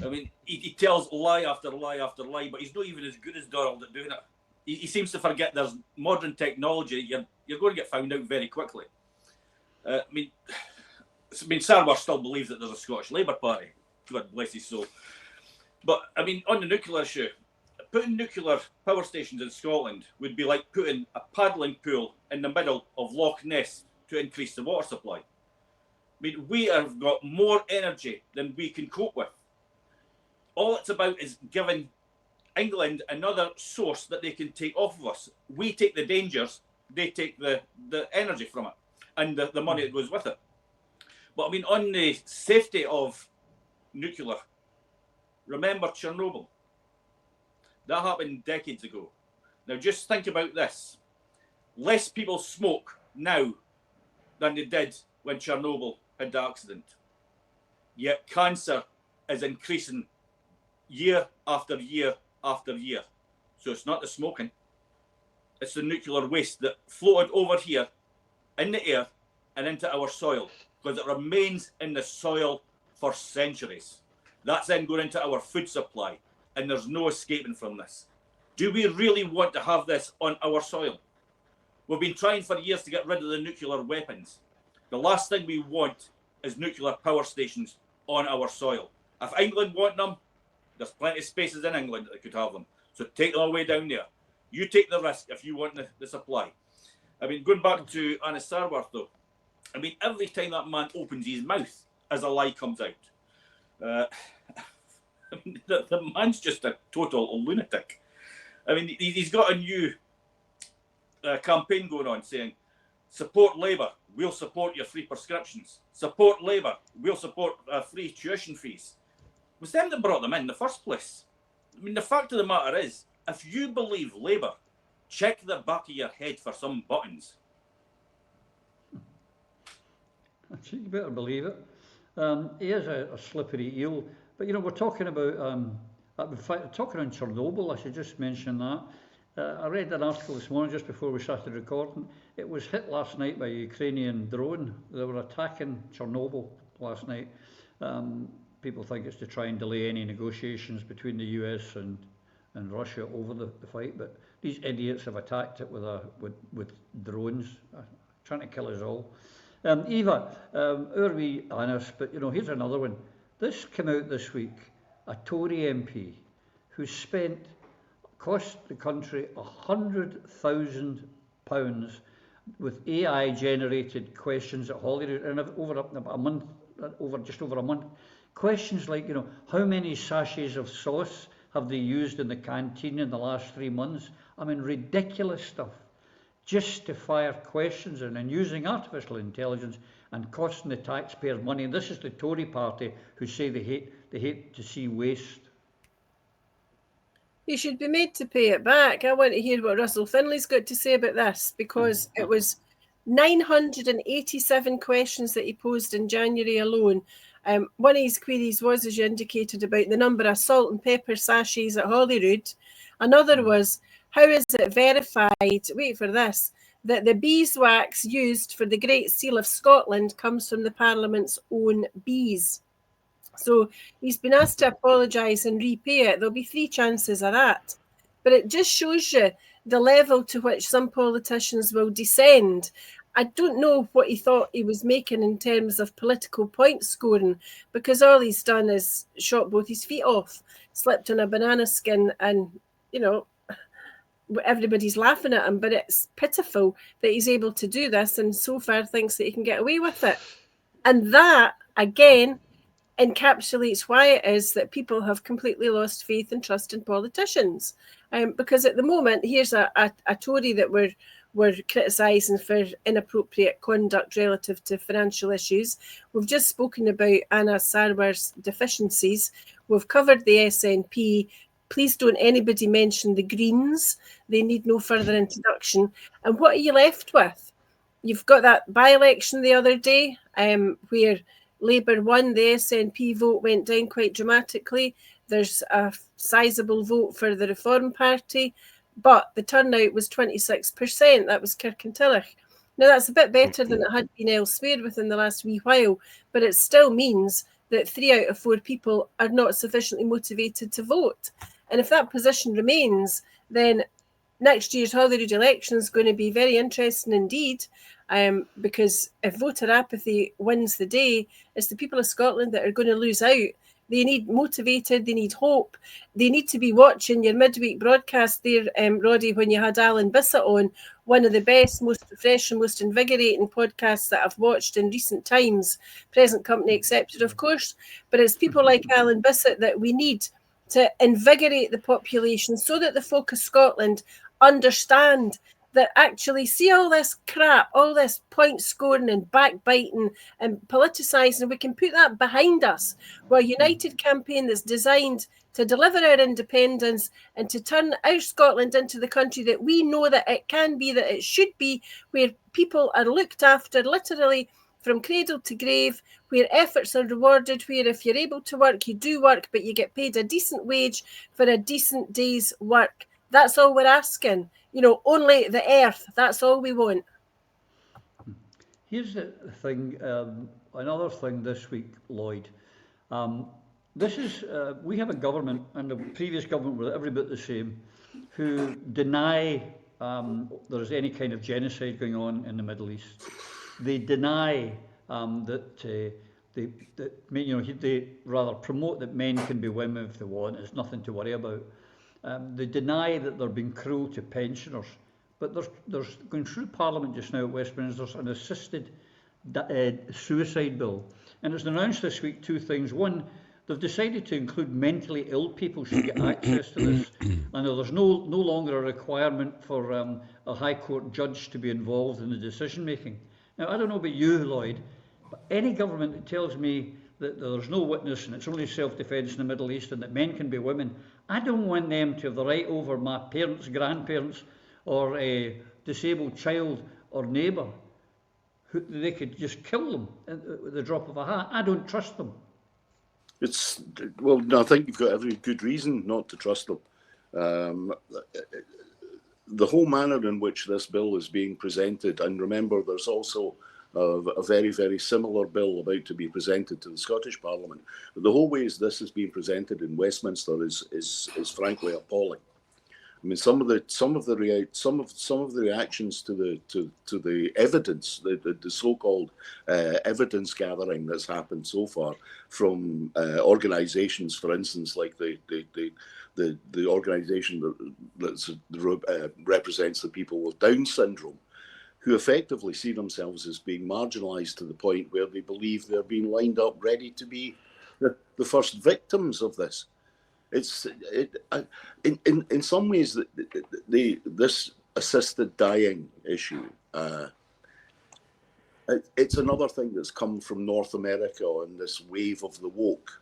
I mean, he tells lie after lie after lie, but he's not even as good as Donald at doing it. He seems to forget there's modern technology. You're going to get found out very quickly. I mean, Sarwar still believes that there's a Scottish Labour Party. God bless his soul. But, I mean, on the nuclear issue, putting nuclear power stations in Scotland would be like putting a paddling pool in the middle of Loch Ness to increase the water supply. I mean, we have got more energy than we can cope with. All it's about is giving England another source that they can take off of us. We take the dangers, they take the energy from it and the money that goes with it. But I mean, on the safety of nuclear, remember Chernobyl. That happened decades ago. Now just think about this. Less people smoke now than they did when Chernobyl had the accident. Yet cancer is increasing year after year after year. So it's not the smoking, it's the nuclear waste that floated over here in the air and into our soil, because it remains in the soil for centuries. That's then going into our food supply, and there's no escaping from this. Do we really want to have this on our soil? We've been trying for years to get rid of the nuclear weapons. The last thing we want is nuclear power stations on our soil. If England want them, there's plenty of spaces in England that could have them. So take them away down there. You take the risk if you want the supply. I mean, going back to Anna Sarwar though, I mean, every time that man opens his mouth as a lie comes out, I mean, the man's just a total lunatic. I mean, he's got a new campaign going on saying, support Labour, we'll support your free prescriptions. Support Labour, we'll support free tuition fees. It was them that brought them in the first place. I mean, the fact of the matter is, if you believe Labour, check the back of your head for some buttons. You better believe it. He is a slippery eel. But, you know, we're talking about Talking on Chernobyl, I should just mention that. I read an article this morning just before we started recording. It was hit last night by a Ukrainian drone. They were attacking Chernobyl last night. People think it's to try and delay any negotiations between the US and Russia over the fight, but these idiots have attacked it with drones, trying to kill us all. Eva, our wee Annis, but here's another one. This came out this week. A Tory MP who cost the country £100,000 with AI-generated questions at Holyrood, and just over a month. Questions like, how many sachets of sauce have they used in the canteen in the last 3 months? I mean, ridiculous stuff. Just to fire questions and using artificial intelligence and costing the taxpayer money. And this is the Tory party who say they hate to see waste. You should be made to pay it back. I want to hear what Russell Finley's got to say about this, because it was 987 questions that he posed in January alone. One of his queries was, as you indicated, about the number of salt and pepper sachets at Holyrood. Another was, how is it verified, wait for this, that the beeswax used for the Great Seal of Scotland comes from the Parliament's own bees? So he's been asked to apologise and repay it. There'll be 3 chances of that. But it just shows you the level to which some politicians will descend. I don't know what he thought he was making in terms of political point scoring, because all he's done is shot both his feet off, slept on a banana skin, and, everybody's laughing at him. But it's pitiful that he's able to do this and so far thinks that he can get away with it. And that, again, encapsulates why it is that people have completely lost faith and trust in politicians. Because at the moment, here's a Tory that we're criticising for inappropriate conduct relative to financial issues. We've just spoken about Anna Sarwar's deficiencies. We've covered the SNP. Please don't anybody mention the Greens. They need no further introduction. And what are you left with? You've got that by-election the other day where Labour won, the SNP vote went down quite dramatically. There's a sizable vote for the Reform Party, but the turnout was 26%. That was Kirkintilloch. Now, that's a bit better than it had been elsewhere within the last wee while, but it still means that 3 out of 4 people are not sufficiently motivated to vote. And if that position remains, then next year's Holyrood election is going to be very interesting indeed, because if voter apathy wins the day, it's the people of Scotland that are going to lose out. They need motivated, they need hope. They need to be watching your midweek broadcast there, Roddy, when you had Alan Bissett on, one of the best, most fresh and most invigorating podcasts that I've watched in recent times, present company accepted, of course. But it's people like Alan Bissett that we need to invigorate the population so that the folk of Scotland understand that actually see all this crap, all this point scoring and backbiting and politicising, we can put that behind us. We're a united campaign that's designed to deliver our independence and to turn our Scotland into the country that we know that it can be, that it should be, where people are looked after literally from cradle to grave, where efforts are rewarded, where if you're able to work, you do work, but you get paid a decent wage for a decent day's work. That's all we're asking. Only the earth. That's all we want. Here's the thing. Another thing this week, Lloyd. This is we have a government, and the previous government were every bit the same, who deny there's any kind of genocide going on in the Middle East. They deny that they rather promote that men can be women if they want. It's nothing to worry about. They deny that they're being cruel to pensioners, but there's going through Parliament just now at Westminster, there's an assisted suicide bill, and it's announced this week 2 things. One, they've decided to include mentally ill people should get access to this, and there's no longer a requirement for a High Court judge to be involved in the decision making. Now, I don't know about you, Lloyd, but any government that tells me that there's no witness and it's only self-defence in the Middle East and that men can be women, I don't want them to have the right over my parents, grandparents, or a disabled child or neighbour. They could just kill them at the drop of a hat. I don't trust them. Well, no, I think you've got every good reason not to trust them. The whole manner in which this bill is being presented, and remember, there's also a very, very similar bill about to be presented to the Scottish Parliament. But the whole ways this is being presented in Westminster is frankly appalling. I mean, some of the reactions to the evidence, the so-called evidence gathering that's happened so far from organisations, for instance, like the organisation that represents the people with Down syndrome, who effectively see themselves as being marginalised to the point where they believe they're being lined up ready to be the first victims of this. In some ways, this assisted dying issue, it's another thing that's come from North America on this wave of the woke,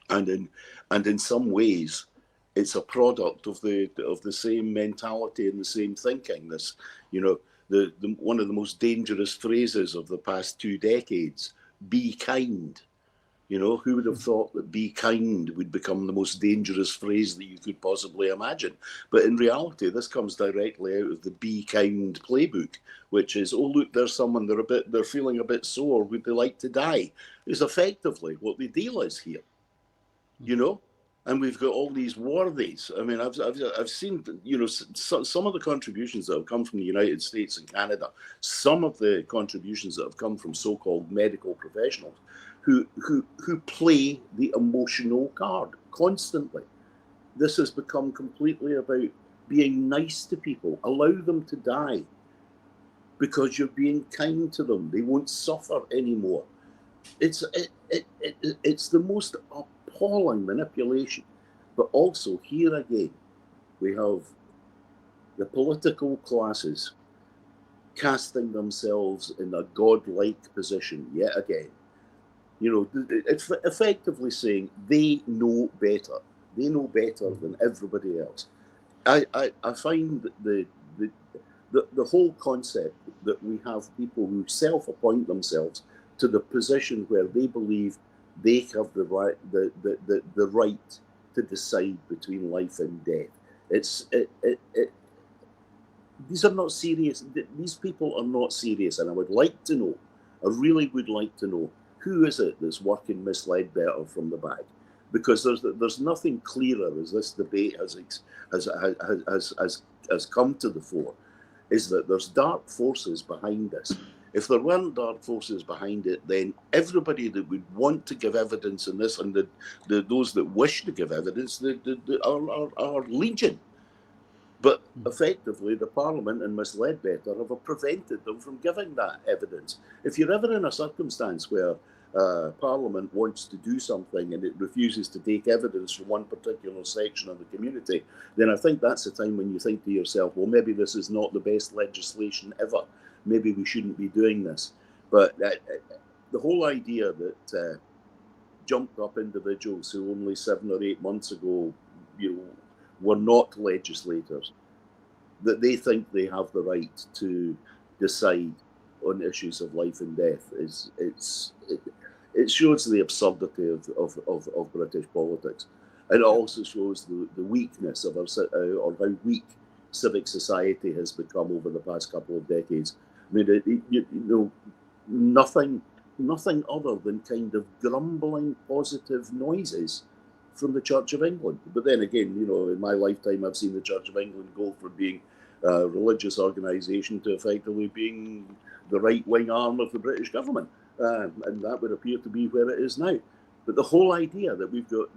and in some ways, it's a product of the same mentality and the same thinking. This, the one of the most dangerous phrases of the past 2 decades: "Be kind." Who would have thought that "be kind" would become the most dangerous phrase that you could possibly imagine? But in reality, this comes directly out of the "Be Kind" playbook, which is, oh, look, there's someone, they're feeling a bit sore, would they like to die? Is effectively what the deal is here, And we've got all these worthies. I mean, I've seen, some of the contributions that have come from the United States and Canada, some of the contributions that have come from so-called medical professionals, who play the emotional card constantly. This has become completely about being nice to people. Allow them to die because you're being kind to them. They won't suffer anymore. It's the most appalling manipulation. But also, here again, we have the political classes casting themselves in a godlike position yet again. It's effectively saying they know better. They know better than everybody else. I find the whole concept that we have people who self-appoint themselves to the position where they believe they have the right to decide between life and death. These are not serious. These people are not serious, and I would like to know. I really would like to know. Who is it that's working Miss Leadbeater from the back? Because there's nothing clearer as this debate has come to the fore, is that there's dark forces behind this. If there weren't dark forces behind it, then everybody that would want to give evidence in this, and those that wish to give evidence, are legion. But effectively, the Parliament and Miss Leadbeater have prevented them from giving that evidence. If you're ever in a circumstance where Parliament wants to do something and it refuses to take evidence from one particular section of the community, then I think that's the time when you think to yourself, well, maybe this is not the best legislation ever. Maybe we shouldn't be doing this. But the whole idea that jumped up individuals who only 7 or 8 months ago, were not legislators, that they think they have the right to decide on issues of life and death, it shows the absurdity of British politics. And it also shows the weakness of or how weak civic society has become over the past couple of decades. I mean, nothing other than kind of grumbling positive noises from the Church of England. But then again, in my lifetime, I've seen the Church of England go from being a religious organisation to effectively being the right-wing arm of the British government. And that would appear to be where it is now. But the whole idea that we've got,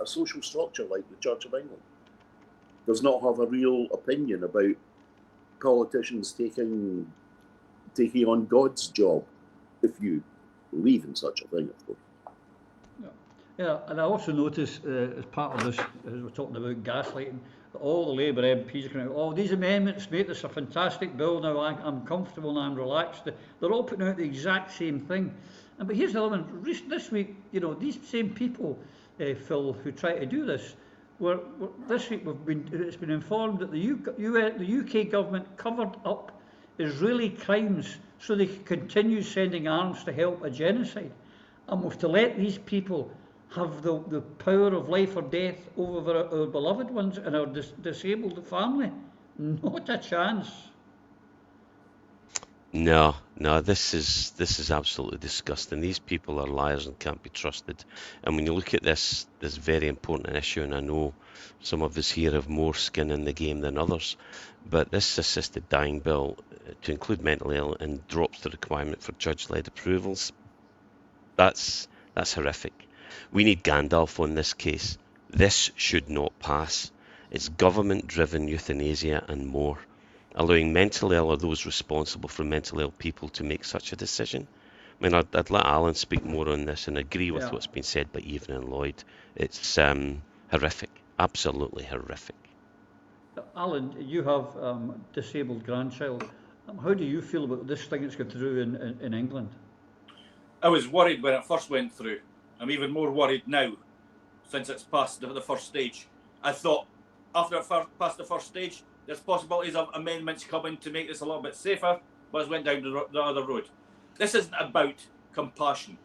a social structure like the Church of England does not have a real opinion about politicians taking on God's job, if you believe in such a thing, of course. Yeah, and I also noticed as part of this, as we're talking about gaslighting, that all the Labour MPs are going, oh, these amendments make this a fantastic bill now, I'm comfortable now, I'm relaxed. They're all putting out the exact same thing. But here's the other one. This week, these same people, Phil, who try to do this, this week it's been informed that the UK government covered up Israeli crimes so they can continue sending arms to help a genocide. and we're to let these people have the power of life or death over our beloved ones and our disabled family? Not a chance. No, this is absolutely disgusting. These people are liars and can't be trusted. And when you look at this very important issue, and I know some of us here have more skin in the game than others, but this assisted dying bill to include mentally ill and drops the requirement for judge-led approvals. That's horrific. We need Gandalf on this case. This should not pass. It's government-driven euthanasia and more, allowing mentally ill or those responsible for mentally ill people to make such a decision. I mean, I'd let Alan speak more on this and agree with what's been said by Evelyn and Lloyd. It's horrific, absolutely horrific. Alan, you have disabled grandchild. How do you feel about this thing that's got through in England? I was worried when it first went through. I'm even more worried now, since it's passed the first stage. I thought, after it passed the first stage, there's possibilities of amendments coming to make this a little bit safer, but it's went down the other road. This isn't about compassion,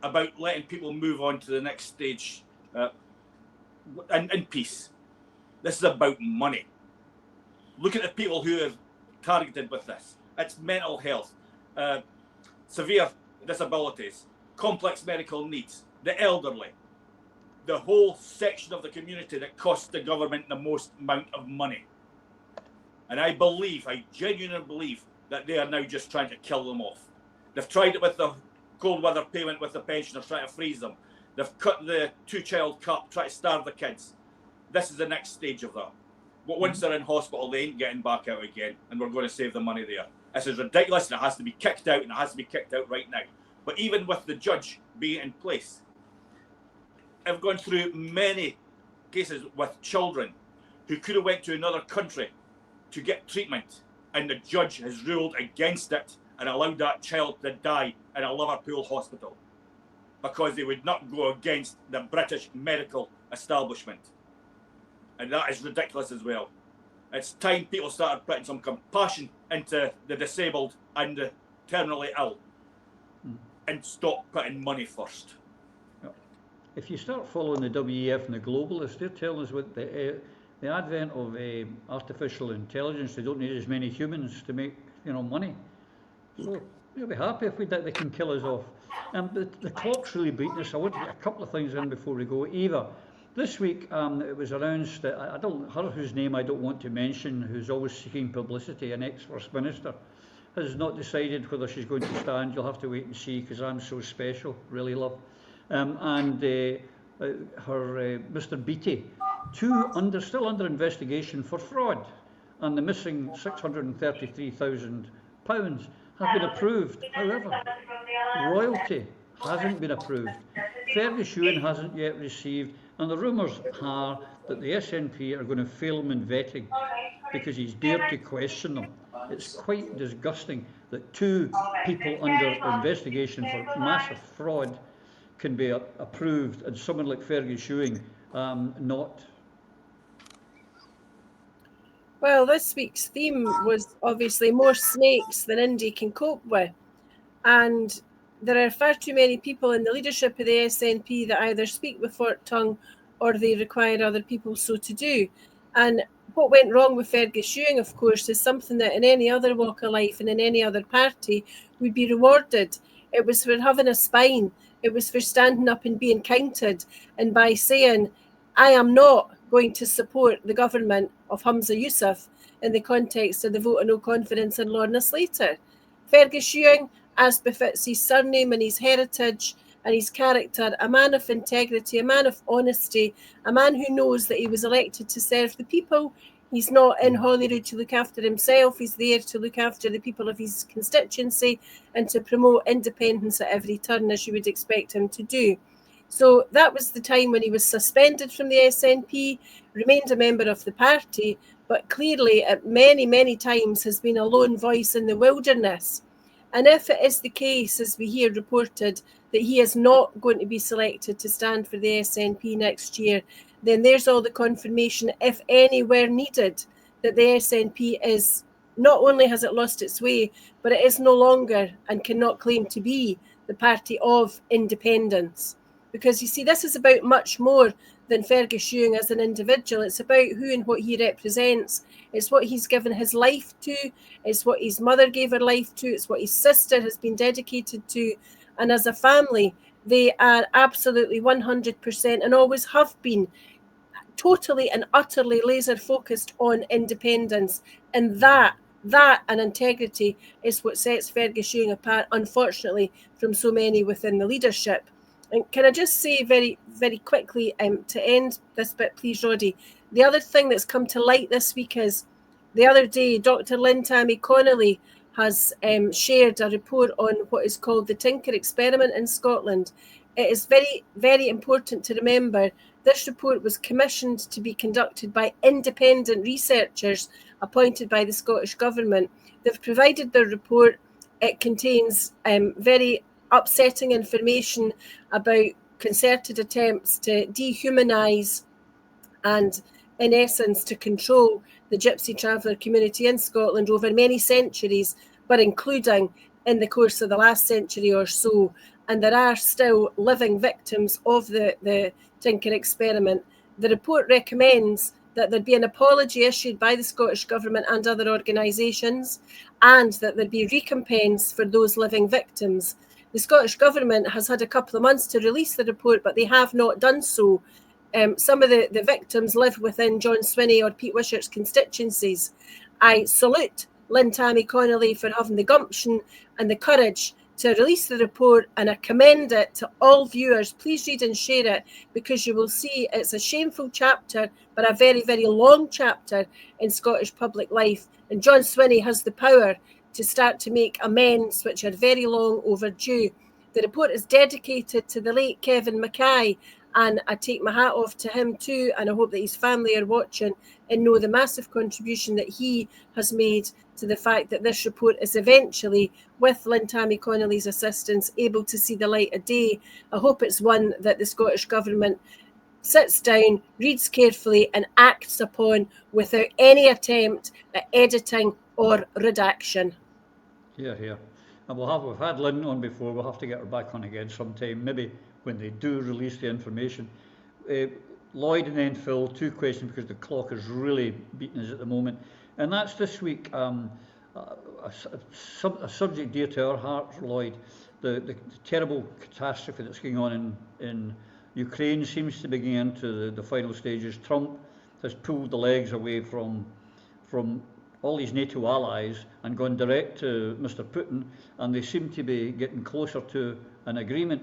about letting people move on to the next stage in peace. This is about money. Look at the people who are targeted with this. It's mental health, severe disabilities, complex medical needs, the elderly, the whole section of the community that costs the government the most amount of money. And I genuinely believe that they are now just trying to kill them off. They've tried it with the cold weather payment with the pensioners, trying to freeze them. They've cut the 2-child cap, trying to starve the kids. This is the next stage of that. But once they're in hospital, they ain't getting back out again, and we're going to save the money there. This is ridiculous, and it has to be kicked out, and it has to be kicked out right now. But even with the judge being in place, I've gone through many cases with children who could have went to another country to get treatment, and the judge has ruled against it and allowed that child to die in a Liverpool hospital because they would not go against the British medical establishment. And that is ridiculous as well. It's time people started putting some compassion into the disabled and the terminally ill and stop putting money first. If you start following the WEF and the globalists, they're telling us with the advent of artificial intelligence, they don't need as many humans to make money. So we'll be happy if they can kill us off. The clock's really beating us. I want to get a couple of things in before we go. Eva, this week it was announced that her whose name I don't want to mention, who's always seeking publicity, an ex-First Minister, has not decided whether she's going to stand. You'll have to wait and see, because I'm so special, really, love. Mr. Beattie, still under investigation for fraud, and the missing £633,000 have been approved. However, royalty hasn't been approved. Fergus hasn't yet received, and the rumours are that the SNP are going to fail him in vetting because he's dared to question them. It's quite disgusting that two people under investigation for massive fraud can be approved, and someone like Fergus not. Well, this week's theme was obviously more snakes than Indy can cope with. And there are far too many people in the leadership of the SNP that either speak with forked tongue or they require other people so to do. And what went wrong with Fergus Ewing, of course, is something that in any other walk of life and in any other party would be rewarded. It was for having a spine. It was for standing up and being counted, and by saying, I am not going to support the government of Humza Yousaf in the context of the vote of no confidence in Lorna Slater. Fergus Ewing, as befits his surname and his heritage and his character, a man of integrity, a man of honesty, a man who knows that he was elected to serve the people. He's not in Holyrood to look after himself. He's there to look after the people of his constituency and to promote independence at every turn, as you would expect him to do. So that was the time when he was suspended from the SNP, remained a member of the party, but clearly at many, many times has been a lone voice in the wilderness. And if it is the case, as we hear reported, that he is not going to be selected to stand for the SNP next year, then there's all the confirmation, if anywhere needed, that the SNP is not only has it lost its way, but it is no longer and cannot claim to be the party of independence. Because you see, this is about much more than Fergus Ewing as an individual. It's about who and what he represents. It's what he's given his life to. It's what his mother gave her life to. It's what his sister has been dedicated to. And as a family, they are absolutely 100% and always have been totally and utterly laser focused on independence. And that and integrity is what sets Fergus Ewing apart, unfortunately, from so many within the leadership. And can I just say very, very quickly to end this bit, please, Roddy, the other thing that's come to light this week is the other day, Dr. Lynn Tammy Connolly has shared a report on what is called the Tinker experiment in Scotland. It is very, very important to remember this report was commissioned to be conducted by independent researchers appointed by the Scottish Government. They've provided their report. It contains very upsetting information about concerted attempts to dehumanise and, in essence, to control the Gypsy traveller community in Scotland over many centuries, but including in the course of the last century or so. And there are still living victims of the Tinker experiment. The report recommends that there be an apology issued by the Scottish Government and other organisations, and that there be recompense for those living victims. The Scottish Government has had a couple of months to release the report, but they have not done so. Some of the victims live within John Swinney or Pete Wishart's constituencies. I salute Lynn Tammy Connolly for having the gumption and the courage to release the report, and I commend it to all viewers. Please read and share it, because you will see it's a shameful chapter, but a very, very long chapter in Scottish public life. And John Swinney has the power to start to make amends, which are very long overdue. The report is dedicated to the late Kevin Mackay, and I take my hat off to him too, and I hope that his family are watching and know the massive contribution that he has made to the fact that this report is eventually, with Lynn Tammy Connolly's assistance, able to see the light of day. I hope it's one that the Scottish Government sits down, reads carefully and acts upon without any attempt at editing or redaction. Here. And we've had Lynn on before. We'll have to get her back on again sometime, maybe when they do release the information. Lloyd and then Phil, two questions, because the clock is really beating us at the moment. And that's this week, a subject dear to our hearts, Lloyd. The terrible catastrophe that's going on in Ukraine seems to be getting into the final stages. Trump has pulled the legs away from all these NATO allies and gone direct to Mr. Putin, and they seem to be getting closer to an agreement,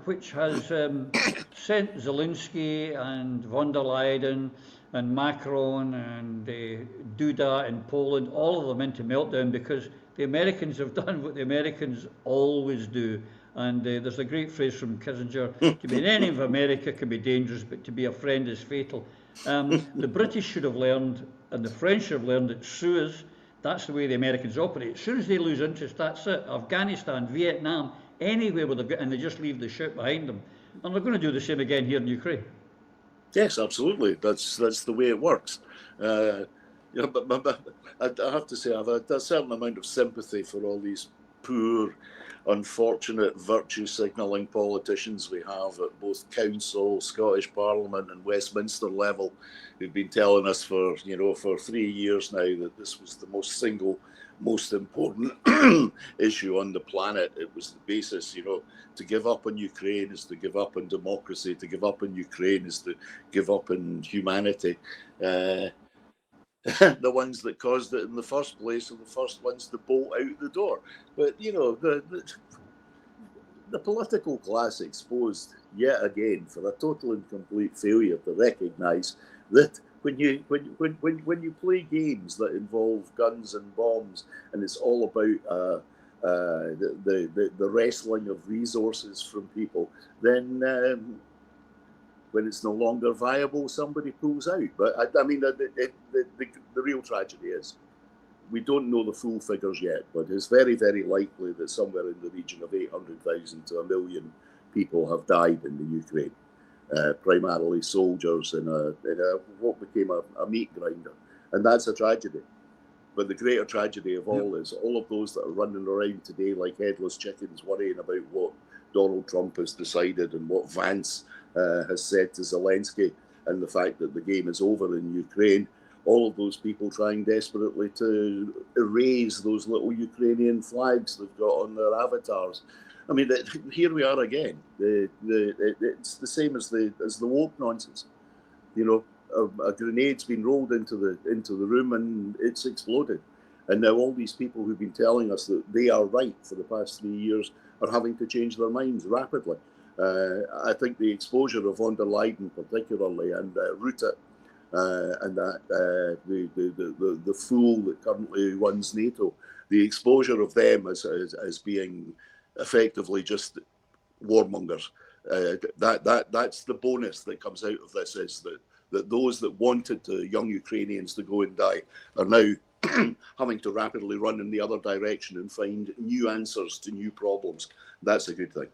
which has sent Zelensky and von der Leyen and Macron and Duda in Poland, all of them into meltdown, because the Americans have done what the Americans always do. And there's a great phrase from Kissinger: to be an enemy of America can be dangerous, but to be a friend is fatal. The British should have learned, and the French should have learned, that Suez, that's the way the Americans operate. As soon as they lose interest, that's it. Afghanistan, Vietnam, anywhere where they've got, and they just leave the ship behind them. And they're going to do the same again here in Ukraine. Yes, absolutely. That's the way it works. But I have to say, I've a certain amount of sympathy for all these poor, unfortunate, virtue signalling politicians we have at both council, Scottish Parliament and Westminster level, who've been telling us for 3 years now that this was the single most important issue on the planet. It was the basis, to give up on Ukraine is to give up on democracy, to give up on Ukraine is to give up on humanity. The ones that caused it in the first place are the first ones to bolt out the door. But, the political class exposed yet again for a total and complete failure to recognise that when you play games that involve guns and bombs, and it's all about the wrestling of resources from people, then when it's no longer viable, somebody pulls out. But the real tragedy is we don't know the full figures yet, but it's very, very likely that somewhere in the region of 800,000 to 1 million people have died in the Ukraine. Primarily soldiers in what became a meat grinder, and that's a tragedy. But the greater tragedy of all is all of those that are running around today like headless chickens worrying about what Donald Trump has decided and what Vance has said to Zelensky and the fact that the game is over in Ukraine. All of those people trying desperately to erase those little Ukrainian flags they've got on their avatars. I mean, here we are again. It's the same as the woke nonsense. You know, a grenade's been rolled into the room and it's exploded. And now all these people who've been telling us that they are right for the past 3 years are having to change their minds rapidly. I think the exposure of von der Leyen particularly and Rutte and the fool that currently runs NATO, the exposure of them as being effectively just warmongers. That's the bonus that comes out of this, is that those that wanted young Ukrainians to go and die are now having to rapidly run in the other direction and find new answers to new problems. That's a good thing.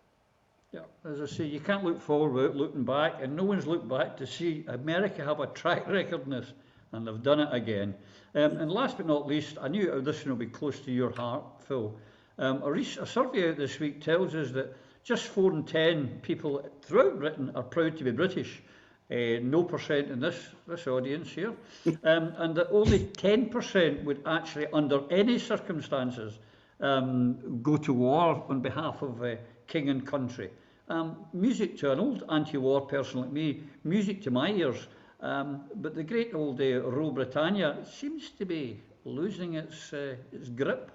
Yeah, as I say, you can't look forward without looking back, and no one's looked back to see America have a track record in this, and they've done it again. And last but not least, I knew this one will be close to your heart, Phil. A survey out this week tells us that just 4 in 10 people throughout Britain are proud to be British. 0% in this audience here, and that only 10% would actually, under any circumstances, go to war on behalf of king and country. Music to an old anti-war person like me, music to my ears, but the great old Rule Britannia seems to be losing its grip.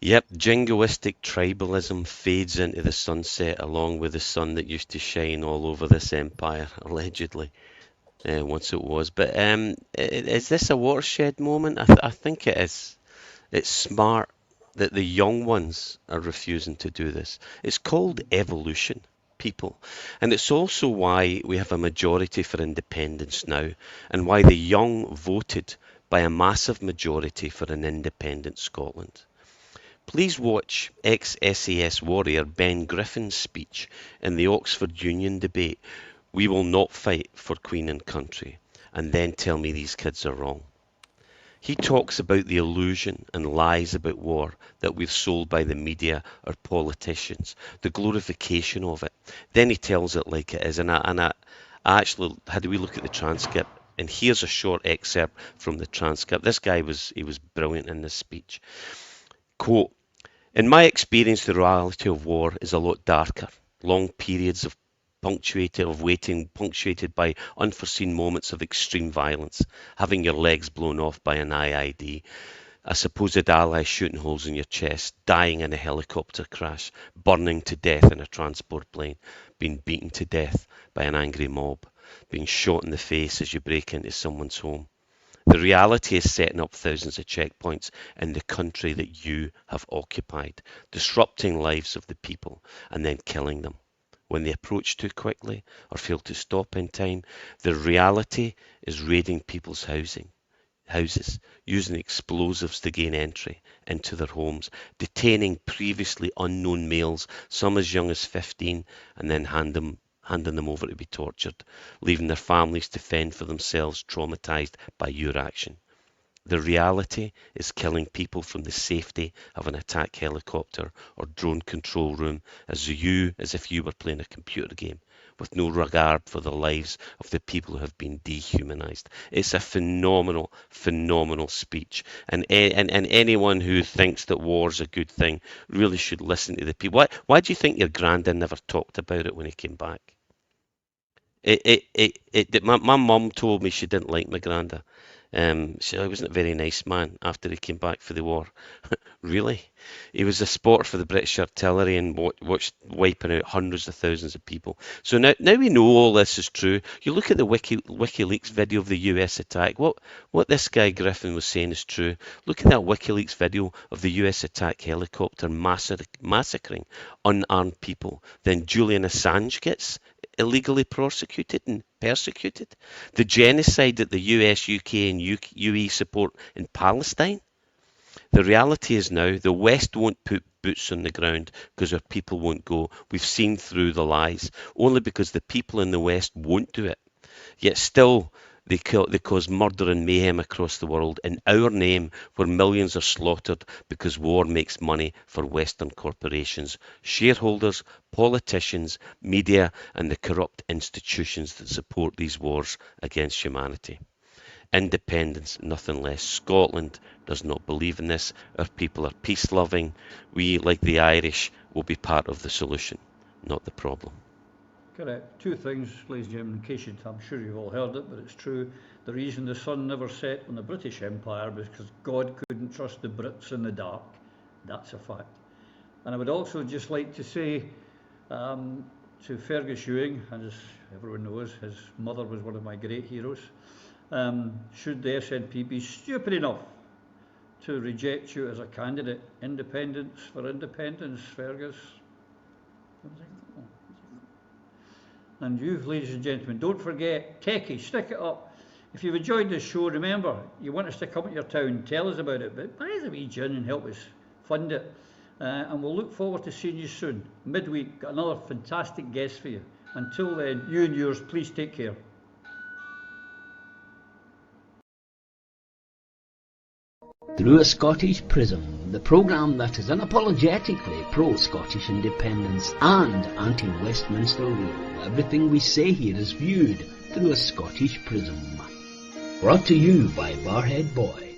Yep, jingoistic tribalism fades into the sunset along with the sun that used to shine all over this empire, allegedly, once it was. But is this a watershed moment? I think it is. It's smart that the young ones are refusing to do this. It's called evolution, people. And it's also why we have a majority for independence now, and why the young voted by a massive majority for an independent Scotland. Please watch ex-SAS warrior Ben Griffin's speech in the Oxford Union debate, "We will not fight for Queen and country," and then tell me these kids are wrong. He talks about the illusion and lies about war that we've sold by the media or politicians, the glorification of it. Then he tells it like it is, and I actually had a wee look at the transcript, and here's a short excerpt from the transcript. This guy was brilliant in this speech. Quote, "In my experience, the reality of war is a lot darker. Long periods of waiting punctuated by unforeseen moments of extreme violence, having your legs blown off by an IED, a supposed ally shooting holes in your chest, dying in a helicopter crash, burning to death in a transport plane, being beaten to death by an angry mob, being shot in the face as you break into someone's home. The reality is setting up thousands of checkpoints in the country that you have occupied, disrupting lives of the people and then killing them. When they approach too quickly or fail to stop in time, the reality is raiding people's houses, using explosives to gain entry into their homes, detaining previously unknown males, some as young as 15, and then handing them over to be tortured, leaving their families to fend for themselves, traumatized by your action. The reality is killing people from the safety of an attack helicopter or drone control room as if you were playing a computer game, with no regard for the lives of the people who have been dehumanized." It's a phenomenal speech, and anyone who thinks that war's a good thing really should listen to the people. Why do you think your granddad never talked about it when he came back? My mum told me she didn't like my granddad. He wasn't a very nice man after he came back for the war. Really? He was a spotter for the British artillery and watched wiping out hundreds of thousands of people. So now we know all this is true. You look at the WikiLeaks video of the US attack. What this guy Griffin was saying is true. Look at that WikiLeaks video of the US attack helicopter massacring unarmed people. Then Julian Assange gets illegally prosecuted and persecuted. The genocide that the US, UK and UAE support in Palestine. The reality is now the West won't put boots on the ground because our people won't go. We've seen through the lies, only because the people in the West won't do it. Yet still, They cause murder and mayhem across the world in our name, where millions are slaughtered because war makes money for Western corporations, shareholders, politicians, media, and the corrupt institutions that support these wars against humanity. Independence, nothing less. Scotland does not believe in this. Our people are peace-loving. We, like the Irish, will be part of the solution, not the problem. Correct. Two things, ladies and gentlemen, in case I'm sure you've all heard it, but it's true. The reason the sun never set on the British Empire was because God couldn't trust the Brits in the dark. That's a fact. And I would also just like to say to Fergus Ewing, as everyone knows, his mother was one of my great heroes, should the SNP be stupid enough to reject you as a candidate, independence for independence, Fergus. And you, ladies and gentlemen, don't forget, Techie, stick it up. If you've enjoyed this show, remember, you want us to come to your town, tell us about it, but buy us a wee gin and help us fund it. And we'll look forward to seeing you soon. Midweek, got another fantastic guest for you. Until then, you and yours, please take care. Through a Scottish Prism, the programme that is unapologetically pro-Scottish independence and anti-Westminster rule. Everything we say here is viewed through a Scottish prism. Brought to you by Barhead Boy.